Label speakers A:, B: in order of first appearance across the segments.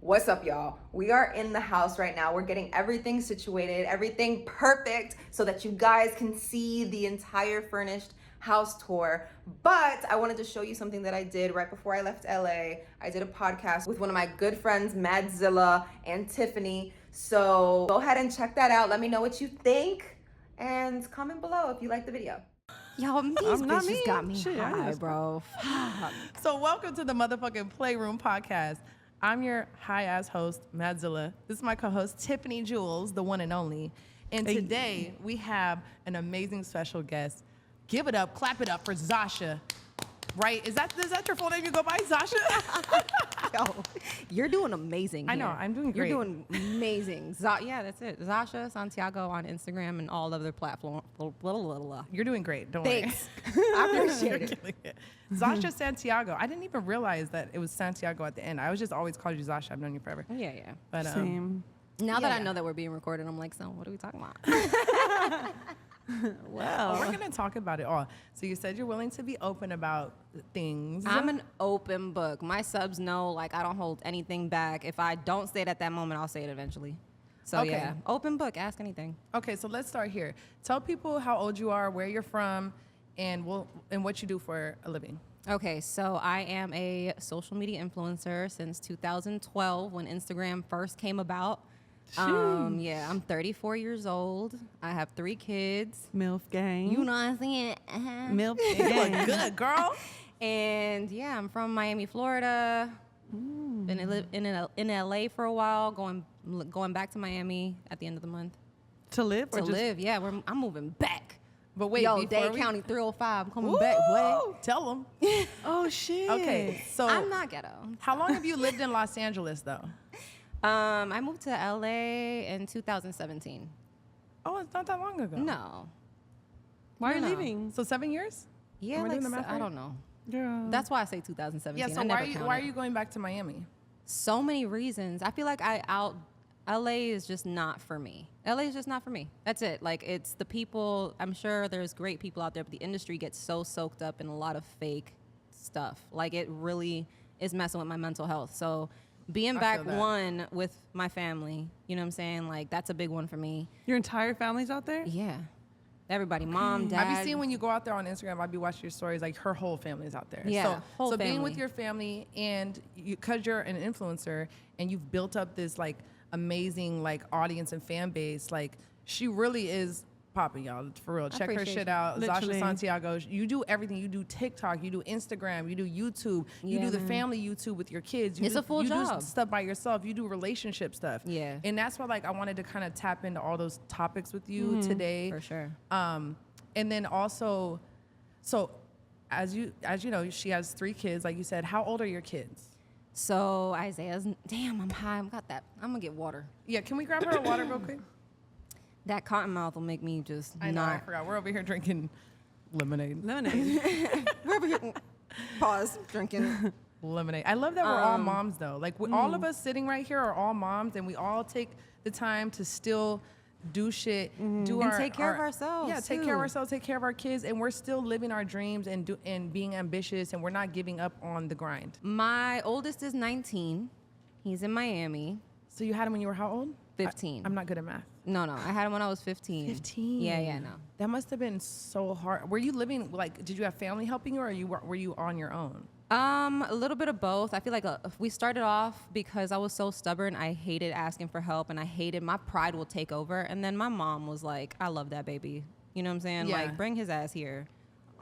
A: What's up, y'all? We are in the house right now. We're getting everything situated, everything perfect so that you guys can see the entire furnished house tour. But I wanted to show you something that I did right before I left LA. I did a podcast with one of my good friends, Madzilla and Tiffany. So go ahead and check that out. Let me know what you think and comment below if you like the video.
B: Yo, these bitches got me high, bro.
C: So welcome to the motherfucking Playroom Podcast. I'm your high-ass host, Madzilla. This is my co-host, Tiffany Jules, the one and only. And today, we have an amazing special guest. Give it up, clap it up for Zashia. Right? Is that your full name you go by, Zashia?
B: Yo, you're doing amazing
C: I know,
B: here.
C: I'm doing great.
B: You're doing amazing. Yeah, that's it. Zashia Santiago on Instagram and all other platforms.
C: You're doing great, don't
B: Thanks.
C: worry.
B: I appreciate it.
C: Zashia Santiago. I didn't even realize that it was Santiago at the end. I was just always called you Zashia. I've known you forever.
B: Yeah.
C: But,
D: Same.
B: Now that I
C: yeah.
B: know that we're being recorded, I'm like, so what are we talking about?
C: Well, we're going to talk about it all. So you said you're willing to be open about things.
B: I'm an open book. My subs know, like, I don't hold anything back. If I don't say it at that moment, I'll say it eventually. So,
C: Okay.
B: yeah, open book. Ask anything.
C: Okay, so let's start here. Tell people how old you are, where you're from, and what you do for a living.
B: Okay, so I am a social media influencer since 2012 when Instagram first came about. Yeah, I'm 34 years old. I have 3 kids.
D: MILF gang.
B: You know what I'm saying?
D: MILF
C: You
D: gang.
C: look good, girl.
B: And yeah, I'm from Miami, Florida. Been in LA for a while, going back to Miami at the end of the month.
D: To live or
B: To
D: just
B: live, yeah, I'm moving back.
C: But wait,
B: Yo,
C: before
B: Dade County 305, I'm coming back, boy.
C: Tell them.
D: Oh shit.
C: Okay, so
B: I'm not ghetto.
C: how long have you lived in Los Angeles, though?
B: I moved to LA in 2017.
C: Oh, it's not that long ago.
B: No.
D: Why are you
B: No.
D: leaving?
C: So 7 years?
B: Yeah,
C: Am I
B: like,
C: doing the math
B: I
C: right?
B: don't know.
D: Girl.
B: That's why I say 2017.
C: Yeah, so
B: I never
C: why are
B: counted.
C: you going back to Miami?
B: So many reasons. I feel like LA is just not for me. LA is just not for me. That's it. Like, it's the people. I'm sure there's great people out there, but the industry gets so soaked up in a lot of fake stuff. Like, it really is messing with my mental health. So being back
C: feel that.
B: one with my family, you know what I'm saying? Like, that's a big one for me.
D: Your entire family's out there?
B: Yeah. Everybody, mom, dad.
C: I be seeing when you go out there on Instagram, I be watching your stories, like her whole family's out there.
B: Yeah, whole
C: so being
B: family.
C: with your family and because you're an influencer and you've built up this like amazing like audience and fan base, like she really is popping, y'all, for real. Check her
B: appreciate
C: shit
B: you.
C: out.
D: Literally.
C: Zashia Santiago. You do everything. You do TikTok, you do Instagram, you do YouTube, you
B: Yeah,
C: do the
B: man.
C: family YouTube with your kids. You
B: It's
C: do,
B: a full
C: you
B: job.
C: do stuff by yourself. You do relationship stuff.
B: Yeah.
C: And that's why like I wanted to kind of tap into all those topics with you today.
B: For sure.
C: And then also, so as you know, she has 3 kids, like you said. How old are your kids?
B: So Isaiah's, damn, I'm high. I'm gonna get water.
C: Yeah, can we grab her a water real quick?
B: That cotton mouth will make me just
C: I know, I
B: not.
C: forgot. We're over here drinking lemonade.
D: Lemonade.
B: Pause, drinking.
C: Lemonade. I love that we're all moms, though. Like, all of us sitting right here are all moms, and we all take the time to still do shit, do
B: And take care of ourselves,
C: Yeah, take care of
B: too.
C: ourselves, take care of our kids, and we're still living our dreams and being ambitious, and we're not giving up on the grind.
B: My oldest is 19. He's in Miami.
C: So you had him when you were how old?
B: 15.
C: I'm not good at math.
B: No, I had him when I was 15.
C: 15.
B: Yeah, no.
C: That must have been so hard. Were you living, like, did you have family helping you, or were you on your own?
B: A little bit of both. I feel like we started off because I was so stubborn. I hated asking for help, and my pride will take over. And then my mom was like, I love that baby. You know what I'm saying?
C: Yeah.
B: Like, bring his ass here.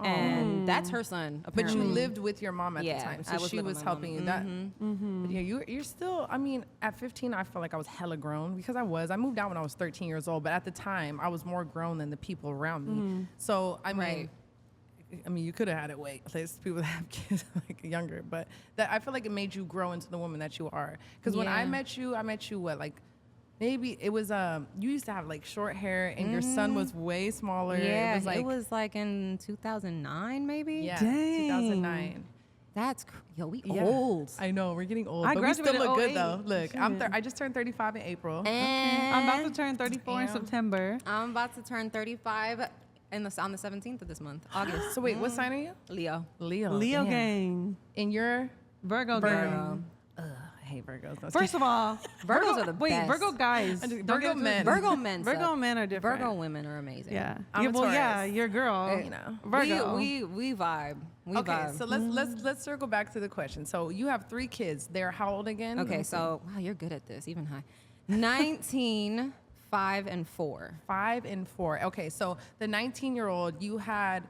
B: And that's her son,
C: But
B: apparently.
C: you lived with your mom at
B: Yeah,
C: the time,
B: I
C: so
B: was
C: she
B: living
C: was
B: with my
C: helping
B: mom.
C: you. But yeah, you're still. I mean, at 15, I felt like I was hella grown because I moved out when I was 13 years old. But at the time, I was more grown than the people around me. So I mean,
B: Right.
C: you could have had it way. There's people that have kids like younger, but that I feel like it made you grow into the woman that you are. Because when I
B: Yeah.
C: met you what, like maybe it was you used to have like short hair and your son was way smaller.
B: Yeah,
C: it was like
B: in 2009, maybe.
C: yeah,
D: Dang.
C: 2009.
B: That's we
C: Yeah.
B: old.
C: I know, we're getting old,
D: I
C: but we still
D: graduated
C: look good
D: 08.
C: though. Look,
D: Shit.
C: I just turned 35 in April.
B: And
D: I'm about to turn 34 in
C: Damn.
D: September.
B: I'm about to turn 35 on the 17th of this month, August.
C: So wait, what sign are you?
B: Leo.
C: Leo.
D: Leo
C: Damn.
D: gang.
C: And you're
D: Virgo
C: Virgo.
D: gang.
C: I hate Virgos. No,
D: First of all,
B: Virgos are the
D: wait,
B: best.
D: Virgo guys.
C: Virgo
D: don't get it
C: men.
D: twisted.
B: Virgo men.
D: Virgo
B: suck.
D: men are different.
B: Virgo women are amazing.
D: Yeah.
C: I'm a
D: well, yeah,
C: Taurus.
D: you're a girl.
C: you know.
D: Virgo.
B: We vibe. We
C: Okay,
B: vibe.
C: so let's circle back to the question. So you have 3 kids. They're how old again?
B: Okay, so wow, you're good at this, even high. 19, 5, and 4.
C: 5 and 4. Okay, so the 19-year-old you had.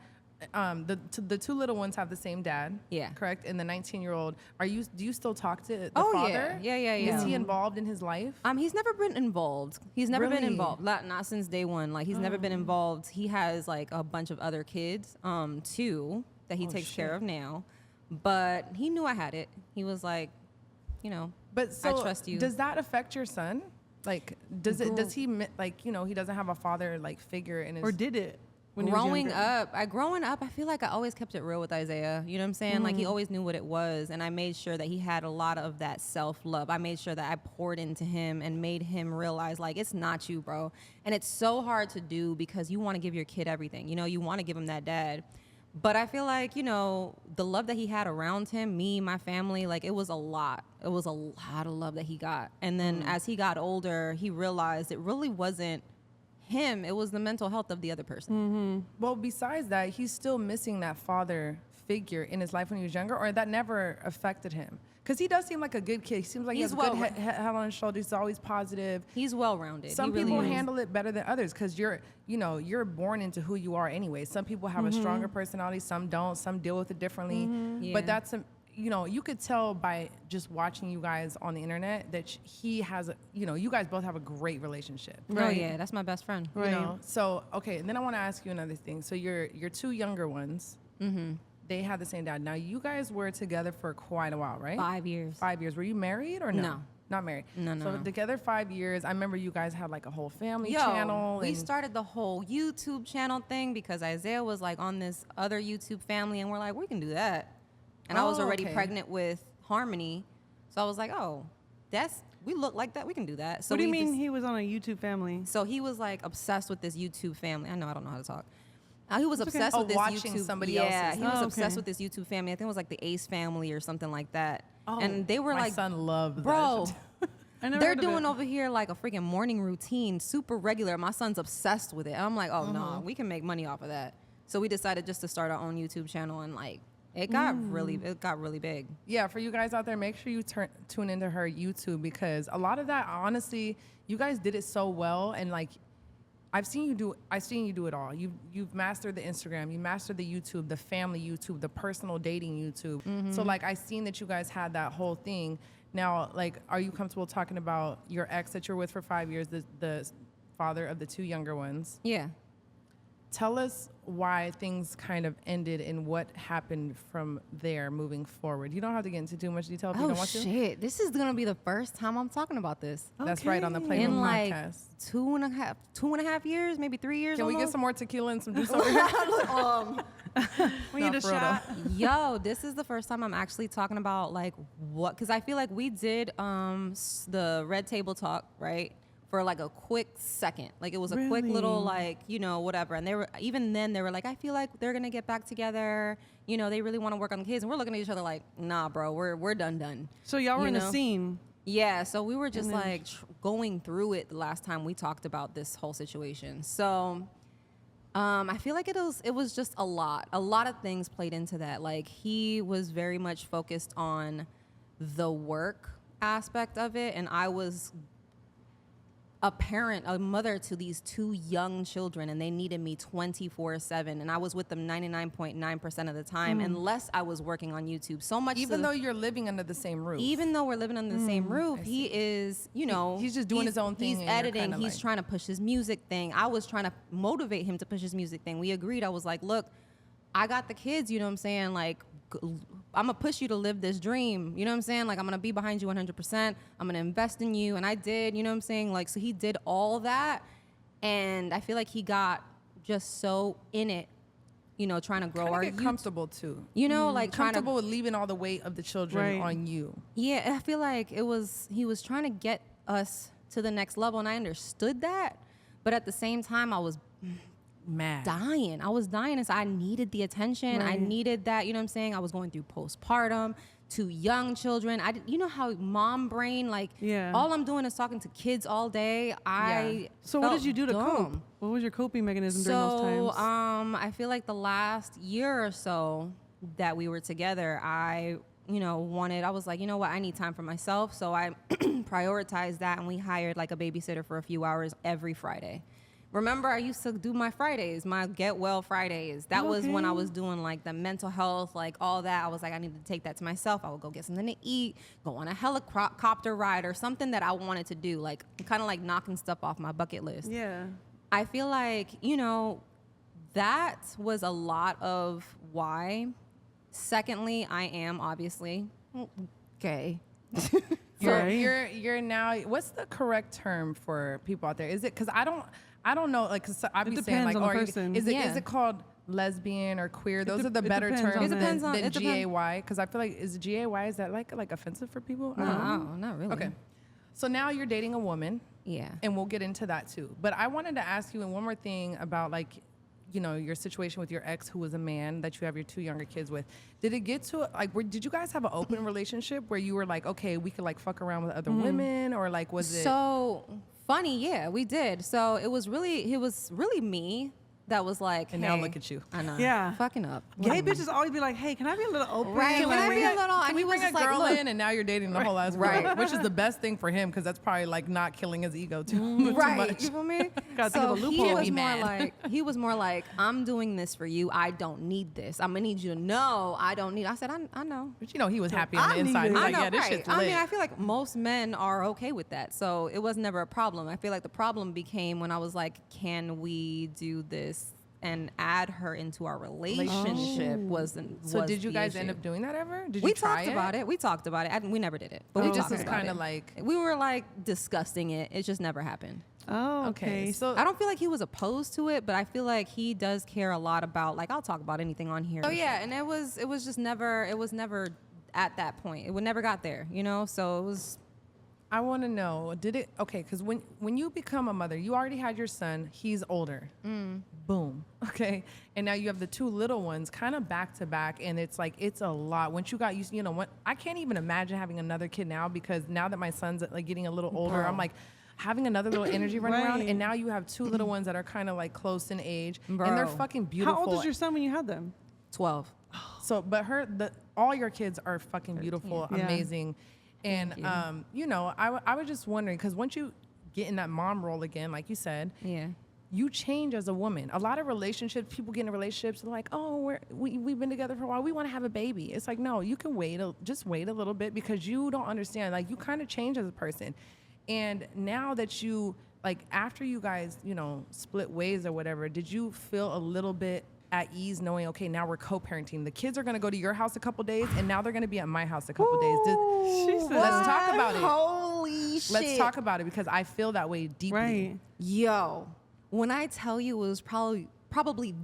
C: The 2 little ones have the same dad.
B: Yeah.
C: Correct. And the 19-year-old, do you still talk to the
B: Oh,
C: father?
B: yeah.
C: Is he involved in his life?
B: He's never been involved. He's never been
C: Really?
B: involved. Not since day one. Like he's never been involved. He has like a bunch of other kids, 2 that he takes care of now. But he knew I had it. He was like,
C: But so
B: I trust you.
C: Does that affect your son? Like, does he like, he doesn't have a father like figure in his
D: Or did it? When he was
B: growing
D: younger?
B: growing up, I feel like I always kept it real with Isaiah. You know what I'm saying? Like he always knew what it was, and I made sure that he had a lot of that self-love. I made sure that I poured into him and made him realize like it's not you, bro. And it's so hard to do because you want to give your kid everything. You want to give him that dad. But I feel like, the love that he had around him, me, my family, like it was a lot. It was a lot of love that he got. And then as he got older, he realized it really wasn't him, it was the mental health of the other person.
C: Well, besides that, he's still missing that father figure in his life when he was younger, or that never affected him? Because he does seem like a good kid. He seems like he
B: He's
C: has a good
B: well-
C: head on his shoulders. He's always positive.
B: He's well-rounded.
C: Some
B: he really
C: people
B: is.
C: handle it better than others because you're born into who you are anyway. Some people have a stronger personality, some don't. Some deal with it differently.
B: Yeah.
C: But that's you could tell by just watching you guys on the internet that he has you guys both have a great relationship.
B: Oh
D: Right.
B: yeah, that's my best friend.
D: Right.
C: So okay, and then I want to ask you another thing. So your 2 younger ones, they had the same dad. Now you guys were together for quite a while, right?
B: 5 years.
C: 5 years. Were you married or no?
B: No.
C: Not married.
B: No.
C: So together 5 years. I remember you guys had like a whole family
B: Yo,
C: channel.
B: we
C: and-
B: started the whole YouTube channel thing because Isaiah was like on this other YouTube family, and we're like, we can do that. And I was
C: Oh,
B: already
C: okay.
B: pregnant with Harmony, so I was like, oh, we look like that. We can do that. So
D: What do you
B: we
D: mean
B: just-
D: he was on a YouTube family?
B: So he was like obsessed with this YouTube family. I don't know how to talk. He was
D: It's okay.
B: obsessed
C: Oh,
B: with this
C: watching
B: YouTube.
C: somebody
B: yeah,
C: else's.
B: he was
D: Oh,
B: obsessed
D: okay.
B: with this YouTube family. I think it was like the Ace family or something like that.
C: Oh,
B: and they were
C: my
B: like,
C: son loved
B: bro,
C: that.
D: I never
B: they're
D: heard of
B: doing
D: it.
B: over here like a freaking morning routine, super regular. My son's obsessed with it. And I'm like, oh no, we can make money off of that. So we decided just to start our own YouTube channel, and like it got really big.
C: Yeah, for you guys out there, make sure you tune into her YouTube because a lot of that, honestly, you guys did it so well, and like I've seen you do it all. You've mastered the Instagram, you mastered the YouTube, the family YouTube, the personal dating YouTube. So like I seen that you guys had that whole thing. Now, like, are you comfortable talking about your ex that you're with for 5 years, the father of the 2 younger ones?
B: Yeah.
C: Tell us why things kind of ended and what happened from there moving forward. You don't have to get into too much detail if you
B: Oh
C: don't want to.
B: shit! This is gonna be the first time I'm talking about this.
C: That's right, on the
D: Okay.
C: Playroom
B: In like
C: Podcast.
B: 2.5 years, maybe 3 years.
C: Can we get
B: almost.
C: some more tequila and some juice over here?
D: We need
C: No,
D: a
C: for real
D: shot.
B: Yo, this is the first time I'm actually talking about like what, because I feel like we did the Red Table Talk, right? For like a quick second. Like it was a quick little
D: Really?
B: like, whatever. And they were, even then they were like, I feel like they're gonna get back together. They really want to work on the kids. And we're looking at each other like, nah, bro, we're done.
D: So y'all were
B: You
D: in a
B: know?
D: scene.
B: Yeah, so we were just
D: And then-
B: like going through it the last time we talked about this whole situation. So I feel like it was just a lot of things played into that. Like he was very much focused on the work aspect of it, and I was a parent, a mother to these 2 young children, and they needed me 24/7, and I was with them 99.9% of the time, unless I was working on YouTube. So much,
C: Even though you're living under the same roof.
B: even though we're living under the same roof, he is,
C: he's just doing his own thing
B: He's
C: and you're
B: editing.
C: kinda
B: He's
C: like-
B: trying to push his music thing. I was trying to motivate him to push his music thing. We agreed. I was like, look, I got the kids, you know what I'm saying? Like, I'm going to push you to live this dream. You know what I'm saying? Like, I'm going to be behind you 100%. I'm going to invest in you. And I did, you know what I'm saying? Like, so he did all that. And I feel like he got just so in it, trying to grow
C: Kinda
B: our
C: get
B: youth.
C: comfortable too.
B: Like trying to
C: Comfortable with leaving all the weight of the children
D: Right.
C: on you.
B: Yeah, I feel like he was trying to get us to the next level, and I understood that. But at the same time, I was
C: Mad.
B: dying. I was dying, and so I needed the attention. I
D: Right.
B: needed that, you know what I'm saying? I was going through postpartum, 2 young children. You know how mom brain, like,
D: Yeah.
B: all I'm doing is talking to kids all day.
D: So what did you do to cope?
B: dumb.
D: What was your coping mechanism during those times?
B: I feel like the last year or so that we were together, I was like, you know what, I need time for myself. So I prioritized that, and we hired like a babysitter for a few hours every Friday. Remember, I used to do my Fridays, my get well Fridays. That was when I was doing like the mental health, like all that. I was like, I need to take that to myself. I would go get something to eat, go on a helicopter ride or something that I wanted to do, like kind of like knocking stuff off my bucket list.
D: Yeah.
B: I feel like, that was a lot of why. Secondly, I am obviously gay.
C: You're now, what's the correct term for people out there? Is it, because I don't know, like, cause I'd be saying like,
D: on the person.
C: is it called lesbian or queer? Those are the better
D: depends
C: terms
D: on
C: than GAY. Because I feel like, is GAY, is that like offensive for people? I don't know.
B: No, not really.
C: Okay. So now you're dating a woman.
B: Yeah.
C: And we'll get into that too. But I wanted to ask you one more thing about like, your situation with your ex who was a man that you have your 2 younger kids with. Did it get to like, did you guys have an open relationship where you were like, okay, we could like fuck around with other women, or like was it?
B: So funny, yeah, we did. So it was really me that was like,
C: And
B: hey,
C: now look at you.
B: I know.
D: Yeah.
B: Fucking up.
D: Gay bitches always be like, hey, can I be a little open?
B: Right. Can I be a little?
C: Can
B: And
C: we
B: he was
C: bring a
B: just like,
C: girl
B: look.
C: in, and now you're dating the whole ass world,
B: Right.
C: which is the best thing for him because that's probably like not killing his ego too
B: Right,
C: much.
B: you feel me?
D: Gotta think of a
B: he
D: loophole.
B: was
C: Be
B: more
C: mad.
B: he was more like, I'm doing this for you. I don't need this. I'm gonna need you to know I don't need. I said, I know.
C: But he was happy on the
D: I need
C: inside.
D: it.
C: He's
B: I
C: like,
B: know,
C: yeah, this
B: right.
C: shit's lit.
B: I mean, I feel like most men are okay with that, so it was never a problem. I feel like the problem became when I was like, can we do this and add her into our relationship?
C: So did you
B: the
C: guys
B: issue.
C: end up doing that ever? Did
B: We
C: you try
B: talked about it. We talked about it. We never did it, but we
D: Oh,
B: just
C: This
B: was
C: is
B: kind
C: kind
B: of
C: of like,
B: we were like discussing it. It just never happened.
D: Oh,
C: okay.
D: okay.
C: So
B: I don't feel like he was opposed to it, but I feel like he does care a lot about, like, I'll talk about anything on here. Oh yeah, and it was just never at that point. It never got there, So it was.
C: I want to know, okay, because when you become a mother, you already had your son, he's older. Boom. Okay. And now you have the 2 little ones kind of back to back, and it's like, it's a lot. Once you got used, I can't even imagine having another kid now, because now that my son's like getting a little older, I'm like, having another little energy running around, and now you have 2 little ones that are kind of like close in age, and they're
B: Bro.
C: fucking beautiful.
D: How old was your son when you had them?
B: 12.
C: So, but all your kids are fucking beautiful,
D: Yeah.
C: amazing. And, I was just wondering, because once you get in that mom role again, like you said,
B: Yeah.
C: you change as a woman. A lot of relationships, people get in relationships, they're like, oh, we've been together for a while, we want to have a baby. It's like, no, you can just wait a little bit, because you don't understand. Like, you kind of change as a person. And now that you, like, after you guys, split ways or whatever, did you feel a little bit at ease knowing, okay, now we're co-parenting? The kids are going to go to your house a couple days, and now they're going to be at my house a couple days. Let's talk about it.
B: Holy shit.
C: Let's talk about it, because I feel that way deeply.
D: Right.
B: Yo, when I tell you, it was probably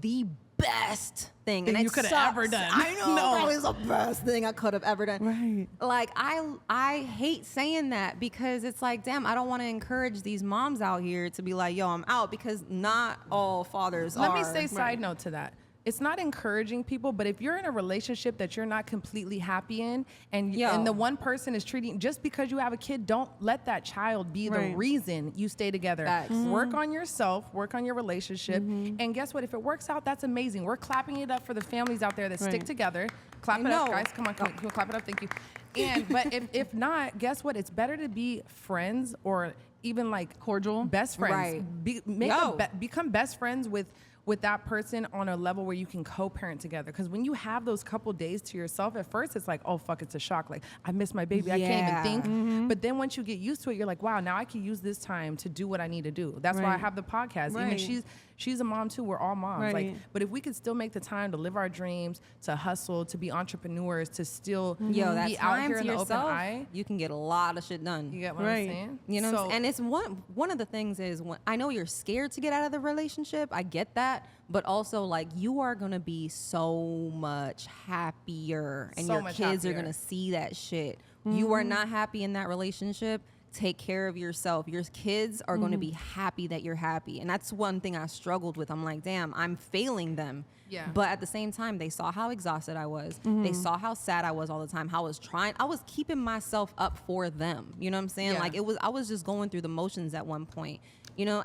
B: the best thing
C: That
B: and
C: you
B: it
C: could have
B: sucks.
C: ever done.
B: I know,
C: No.
B: probably the best thing I could have ever done.
D: Right.
B: Like, I hate saying that, because it's like, damn, I don't want to encourage these moms out here to be like, yo, I'm out, because not all fathers
C: Let
B: are.
C: me say side note to that. It's not encouraging people, but if you're in a relationship that you're not completely happy in, and the one person is treating, just because you have a kid, don't let that child be the
D: Right.
C: reason you stay together.
B: Facts.
C: Work on yourself, work on your relationship, and guess what? If it works out, that's amazing. We're clapping it up for the families out there that stick
D: Right.
C: together. Clap it
B: I
C: up,
B: know.
C: guys. Come on, clap it up. Thank you. But if not, guess what? It's better to be friends, or even like
D: Cordial.
C: best friends.
B: Right.
C: Become best friends with that person on a level where you can co-parent together. Because when you have those couple days to yourself, at first it's like, oh fuck, it's a shock. Like, I miss my baby, I can't
B: Yeah.
C: even think. But then once you get used to it, you're like, wow, now I can use this time to do what I need to do. That's why I
D: Right.
C: have the podcast.
D: Right.
C: Even she's a mom too. We're all moms.
D: Right.
C: Like, but if we could still make the time to live our dreams, to hustle, to be entrepreneurs, to still
B: Yo, that
C: be out
B: time
C: here
B: to
C: in the open
B: yourself,
C: eye.
B: you can get a lot of shit done.
C: You get what I'm
D: Right.
C: saying?
B: You know,
C: So,
B: and it's one of the things is, when I know you're scared to get out of the relationship. I get that, but also, like, you are gonna be so much happier, and
C: So
B: your
C: much
B: kids are
C: happier.
B: gonna see that shit. You are not happy in that relationship. take care of yourself, your kids are going to be happy that you're happy. And that's one thing I struggled with. I'm like, damn, I'm failing them.
C: Yeah.
B: But at the same time, they saw how exhausted I was. They saw how sad I was all the time. How I was keeping myself up for them. You know what I'm saying?
C: Yeah.
B: Like I was just going through the motions at one point, you know,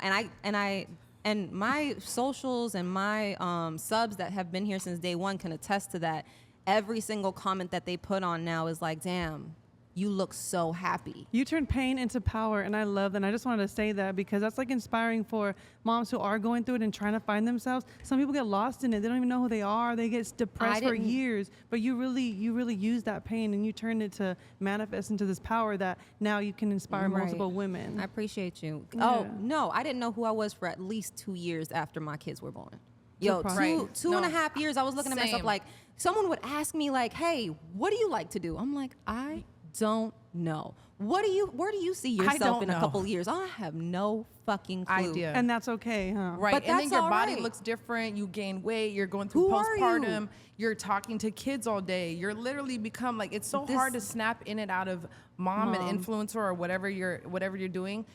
B: and my socials and my subs that have been here since day one can attest to that. Every single comment that they put on now is like, damn, you look so happy.
D: You turn pain into power, and I love that. And I just wanted to say that because that's like inspiring for moms who are going through it and trying to find themselves. Some people get lost in it. They don't even know who they are. They get depressed for years. But you really use that pain and you turn it to manifest into this power that now you can inspire multiple women.
B: I appreciate you.
D: Yeah.
B: Oh, no, I didn't know who I was for at least 2 years after my kids were born. Yo,
D: Right.
B: two and a half years, I was looking at myself
C: Same.
B: like, someone would ask me like, hey, what do you like to do? I'm like, I don't know. Where do you see yourself in a couple years? I have no fucking clue.
C: Idea.
D: And that's okay, huh?
C: Right.
B: But
C: and then
B: that's
C: your
B: all
C: body
B: right.
C: looks different. You gain weight. You're going through
B: Who are you?
C: postpartum. You're talking to kids all day. You're literally become like, it's so hard to snap in and out of mom and influencer or whatever you're doing.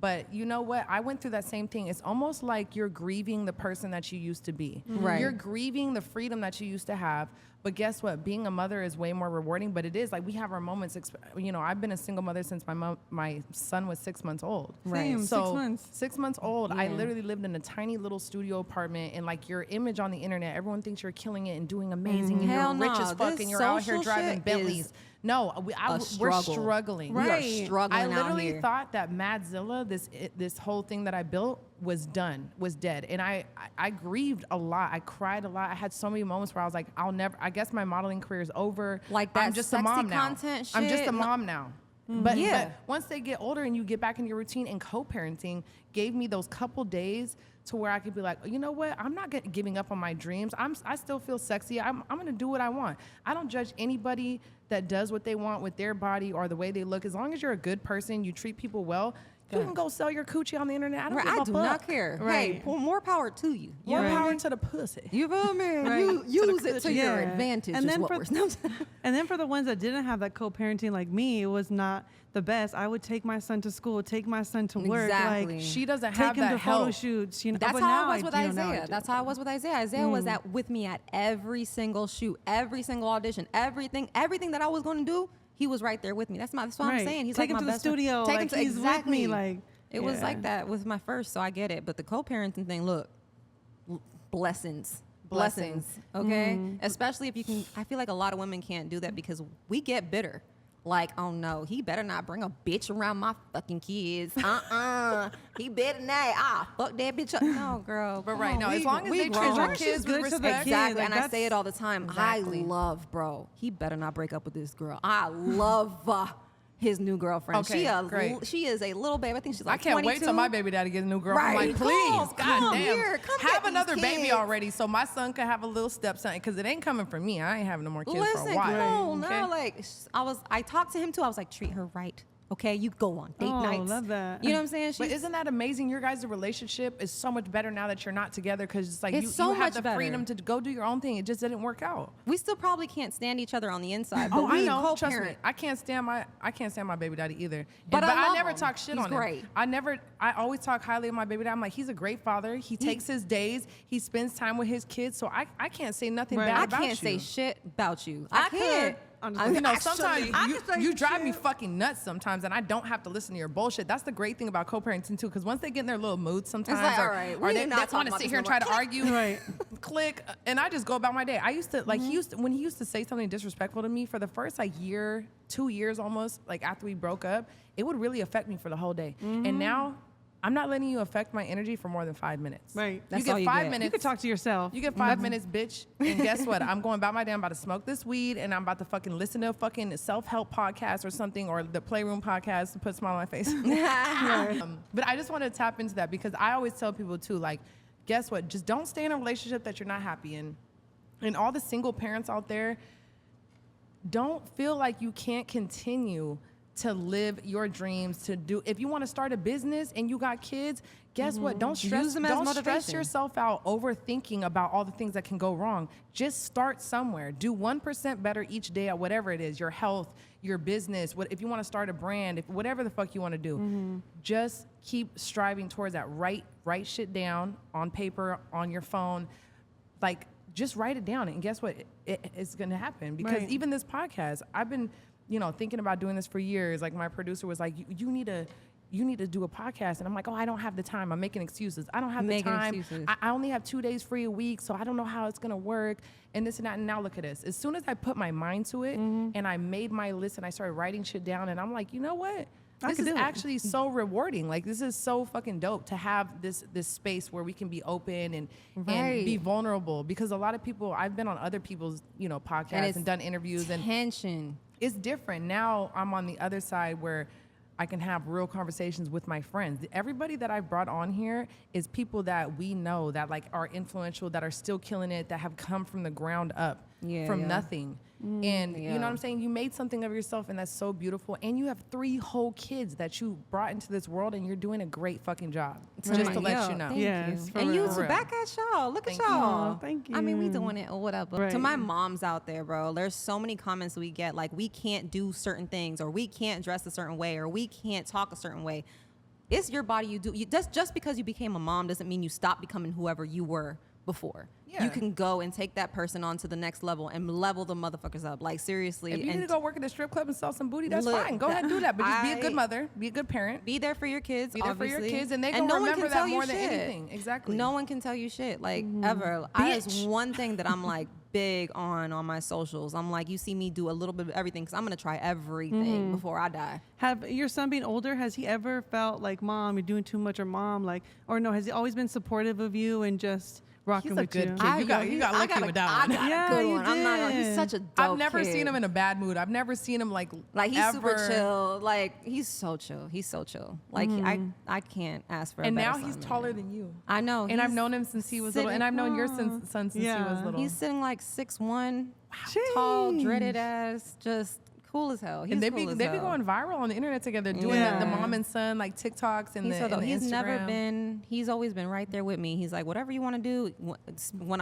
C: But you know what? I went through that same thing. It's almost like you're grieving the person that you used to be.
B: Right.
C: You're grieving the freedom that you used to have. But guess what? Being a mother is way more rewarding. But it is like we have our moments. You know, I've been a single mother since my son was 6 months old.
D: Same,
C: So
D: 6 months.
C: 6 months old. I
B: Yeah.
C: literally lived in a tiny little studio apartment, and like your image on the internet, everyone thinks you're killing it and doing amazing, and
B: Hell
C: you're rich
B: no.
C: as fuck,
B: This
C: and you're out here
B: social
C: driving
B: shit
C: Bentleys.
B: is
C: No, we're
B: struggle.
C: struggling.
B: We are
D: Right.
B: struggling
C: I
B: out
C: literally
B: here.
C: thought that Madzilla, this whole thing that I built, was dead, and I grieved a lot. I cried a lot. I had so many moments where I was like, I guess my modeling career is over.
B: Like
C: I'm
B: that
C: just a
B: sexy
C: mom now.
B: content
C: I'm just
B: shit.
C: a mom now. But
B: Yeah.
C: once they get older and you get back in your routine, and co-parenting gave me those couple days to where I could be like, you know what? I'm not giving up on my dreams. I still feel sexy. I'm going to do what I want. I don't judge anybody that does what they want with their body or the way they look. As long as you're a good person, you treat people well, you can go sell your coochie on the internet. I don't
B: Right,
C: give a
B: I do
C: fuck.
B: not care.
D: Right.
B: Hey, more power to you.
C: More
D: Right.
C: power to the pussy.
B: You feel me?
D: Right.
B: You use it to your
D: Yeah.
B: advantage.
D: And
B: is
D: then
B: what
D: for-
B: we're no,
D: And then for the ones that didn't have that co-parenting like me, it was not the best. I would take my son to school, take my son to work.
B: Exactly.
D: Like,
C: She doesn't
D: take
C: have
D: him
C: that
D: to photo
C: help.
D: shoots. You know,
B: That's
D: but
B: how
D: now
B: I was with
D: now I
B: Isaiah.
D: do.
B: That's how I was with Isaiah. Isaiah was with me at every single shoot, every single audition, everything that I was going to do. He was right there with me. That's what I'm
D: Right.
B: saying. He's
D: Take
B: like
D: him
B: my
D: to the
B: best friend.
D: studio,
B: Take
D: like,
B: him to
D: he's with
B: exactly.
D: me, like,
B: it was
D: yeah.
B: like that with my first, so I get it. But the co-parenting thing, look, blessings. Okay, especially if you can. I feel like a lot of women can't do that because we get bitter. Like, oh no, he better not bring a bitch around my fucking kids. He better not. Fuck that bitch up. No, girl.
C: But
B: come
C: right
B: on,
C: now,
B: we-
C: as long as
B: we
C: they treat
B: grown.
C: your
D: long as she's
C: kids with
D: good to the
C: respect.
D: kid,
B: Exactly,
D: like,
B: and I say it all the time.
C: Exactly.
B: I love, bro. He better not break up with this girl. I love his new girlfriend.
C: Okay, great.
B: She is a little babe. I think she's like
C: I can't
B: 22.
C: wait till my baby daddy gets a new girl. I'm
B: Right.
C: like, please,
B: Come
C: goddamn,
B: here. Come get
C: have
B: these
C: another baby
B: kids.
C: already, so my son can have a little stepson. Because it ain't coming from me. I ain't having no more kids for a
B: Listen,
C: while.
B: come on,
C: okay?
B: no, like I talked to him too. I was like, treat her right. Okay, you go on date
D: Oh,
B: nights.
D: love that.
B: You know what I'm saying?
C: But isn't that amazing? Your guys' relationship is so much better now that you're not together because it's like
B: It's
C: you
B: so
C: have
B: much
C: the
B: better.
C: freedom to go do your own thing. It just didn't work out.
B: we still probably can't stand each other on the inside, but
C: Oh, I
B: we
C: know. Trust me,
B: co-parent.
C: I can't stand my baby daddy either.
B: But I
C: I
B: love
C: never
B: him.
C: talk shit
B: He's
C: on
B: great.
C: him. I always talk highly of my baby daddy. I'm like, he's a great father. He takes his days. He spends time with his kids. So I can't say nothing
D: Right.
C: bad
B: I
C: about
B: can't
C: you.
B: say shit about you.
D: I
B: I can't.
D: could.
C: You know,
D: Actually,
C: sometimes
D: I could say
C: you drive me
D: shit.
C: fucking nuts sometimes, and I don't have to listen to your bullshit. That's the great thing about co-parenting too, because once they get in their little mood sometimes,
B: like,
C: or,
B: all right,
C: or
B: we
C: they
B: do not talk
C: want to
B: about
C: sit
B: this
C: here and
B: no
C: try
B: more.
C: to argue,
D: Right.
C: click, and I just go about my day. I used to like when he used to say something disrespectful to me for the first like year, 2 years almost, like after we broke up, it would really affect me for the whole day. And now I'm not letting you affect my energy for more than 5 minutes.
D: Right.
B: That's
C: you
B: all
C: get
B: you
C: 5
B: get.
C: minutes.
D: You could talk to yourself.
C: You get 5 minutes, bitch. And guess what? I'm going about my day. I'm about to smoke this weed, and I'm about to fucking listen to a fucking self-help podcast or something, or the Playroom Podcast to put a smile on my face. But I just want to tap into that because I always tell people too, like, guess what? Just don't stay in a relationship that you're not happy in. And all the single parents out there, don't feel like you can't continue to live your dreams, to do. If you want to start a business and you got kids, guess what? Don't stress yourself out overthinking about all the things that can go wrong. Just start somewhere. Do 1% better each day at whatever it is, your health, your business, if you want to start a brand, if whatever the fuck you want to do. Just keep striving towards that. Write shit down on paper, on your phone. Like, just write it down, and guess what? It's going to happen. Because even this podcast, I've been, thinking about doing this for years. Like, my producer was like, you need to do a podcast. And I'm like, oh, I don't have the time. I'm making excuses. I don't have the time. I only have 2 days free a week, so I don't know how it's going to work, and this and that. And now look at this. As soon as I put my mind to it and I made my list and I started writing shit down, and I'm like, you know what? This is actually so rewarding. Like, this is so fucking dope to have this space where we can be open and be vulnerable. Because a lot of people, I've been on other people's, podcasts and done interviews. And it's different. Now I'm on the other side where I can have real conversations with my friends. Everybody that I've brought on here is people that we know that like are influential, that are still killing it, that have come from the ground up, from nothing. And you know what I'm saying? You made something of yourself, and that's so beautiful. And you have 3 whole kids that you brought into this world, and you're doing a great fucking job. Just to let you know.
B: Thank you. And you two back at y'all. Look at y'all.
D: Thank you.
B: I mean, we doing it or whatever. To my moms out there, bro, there's so many comments we get, like, we can't do certain things, or we can't dress a certain way, or we can't talk a certain way. It's your body. You do. Just because you became a mom doesn't mean you stop becoming whoever you were before. You can go and take that person on to the next level and level the motherfuckers up. Like, seriously.
C: If you need to go work at a strip club and sell some booty, that's fine. Go ahead and do that. But just be a good mother. Be a good parent.
B: Be there for your kids,
C: Be there
B: obviously.
C: for your kids. And they can remember that more than anything. Exactly.
B: No one can tell you shit, like, ever. There's one thing that I'm, like, big on my socials. I'm like, you see me do a little bit of everything because I'm going to try everything before I die.
D: Have your son being older, has he ever felt like, Mom, you're doing too much, or Mom, like, or no, has he always been supportive of you and just rocking with you?
C: You got lucky with that one.
B: I got a good one. I'm not gonna, he's such a dope
C: I've never
B: kid.
C: seen him in a bad mood. I've never seen him like
B: he's
C: ever.
B: super chill. Like, he's so chill. He's so chill. Like, I can't ask for a
C: and
B: better
C: now
B: son
C: he's
B: than
C: taller
B: that.
C: than you.
B: I know.
C: And I've known him since he was little. And I've known your son since he was little.
B: He's sitting like 6'1", tall, dreaded ass, just cool as hell. He's
C: and they
B: cool as
C: be
B: hell.
C: going viral on the internet together, doing the mom and son like TikToks and
B: he's always been right there with me. He's like, whatever you want to do,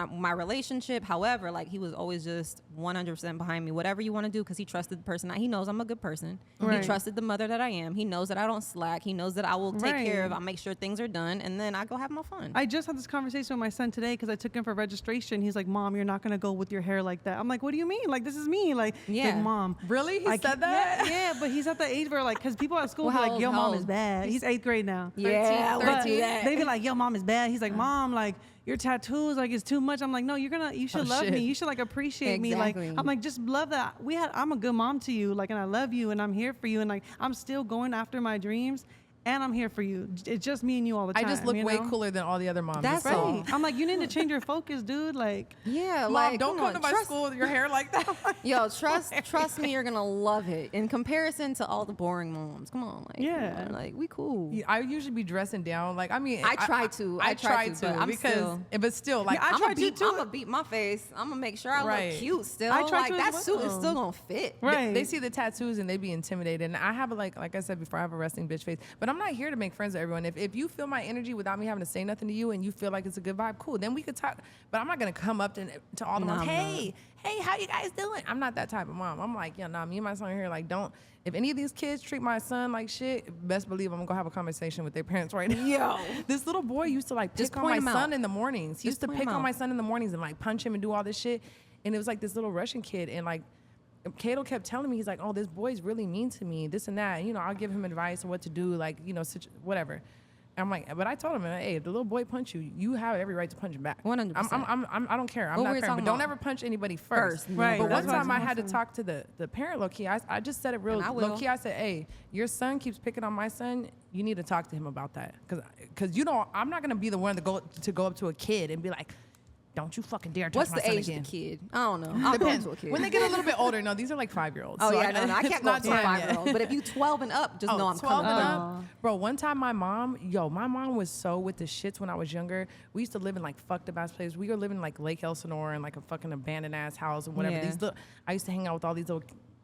B: my relationship, however, like, he was always just 100% behind me. Whatever you want to do, because he trusted the person. He knows I'm a good person. He trusted the mother that I am. He knows that I don't slack. He knows that I will take care of. I'll make sure things are done, and then I go have my fun.
D: I just had this conversation with my son today because I took him for registration. He's like, Mom, you're not gonna go with your hair like that. I'm like, what do you mean? Like, this is me. Like, Mom,
C: really? He said that?
D: Yeah, but he's at the age where, like, because people at school be like, yo, Mom is bad. He's 8th grade now.
B: Yeah,
C: 13.
D: They be like, yo, Mom is bad. He's like, Mom, like, your tattoos, like, it's too much. I'm like, no, you should love me. You should, like, appreciate me. Like, I'm like, just love that. I'm a good mom to you, like, and I love you, and I'm here for you, and, like, I'm still going after my dreams. And I'm here for you. It's just me and you all the time.
C: I just look way cooler than all the other moms.
D: That's right. I'm like, you need to change your focus, dude. Like,
C: Mom,
B: like,
C: don't come to my school with your hair like that.
B: Yo, trust me, you're gonna love it. In comparison to all the boring moms, come on, like, like, we cool.
C: Yeah, I usually be dressing down. Like, I mean,
B: I try to,
C: but still, like,
B: I'm gonna beat my face. I'm gonna make sure I look cute still.
D: I try
B: like,
D: to
B: that
D: as
B: suit
D: well.
B: is still gonna fit.
C: Right. They see the tattoos and they be intimidated. And I have like I said before, I have a resting bitch face. But I'm not here to make friends with everyone. If you feel my energy without me having to say nothing to you, and you feel like it's a good vibe, cool. Then we could talk. But I'm not gonna come up to all the moms. Hey, how you guys doing? I'm not that type of mom. I'm like, me and my son here, like, don't. If any of these kids treat my son like shit, best believe I'm gonna go have a conversation with their parents right now.
B: Yo,
C: this little boy used to like pick on my son in the mornings. He used to pick on my son in the mornings and like punch him and do all this shit. And it was like this little Russian kid, and like, Cato kept telling me, he's like, oh, this boy's really mean to me, this and that. And, I'll give him advice on what to do, like, whatever. And I'm like, but I told him, hey, if the little boy punch you, you have every right to punch him back.
B: 100%.
C: I don't care. I'm not parent, but don't ever punch anybody first.
D: Right.
C: But one time I had to talk to the parent low key. I just said it real low key. I said, hey, your son keeps picking on my son. You need to talk to him about that, because I'm not gonna be the one to go up to a kid and be like, don't you fucking dare touch my son again.
B: What's the age of the kid? I don't know. I'll go to a kid.
C: When they get a little bit older, no, these are like 5-year-olds.
B: Oh,
C: so
B: I can't go to a 5-year-old. But if you 12 and up, just know I'm
C: 12
B: coming
C: and
B: up.
C: up. Bro, one time my mom was so with the shits when I was younger. We used to live in like fucked up ass places. We were living in like Lake Elsinore and like a fucking abandoned ass house and whatever.
B: Yeah.
C: I used to hang out with all these little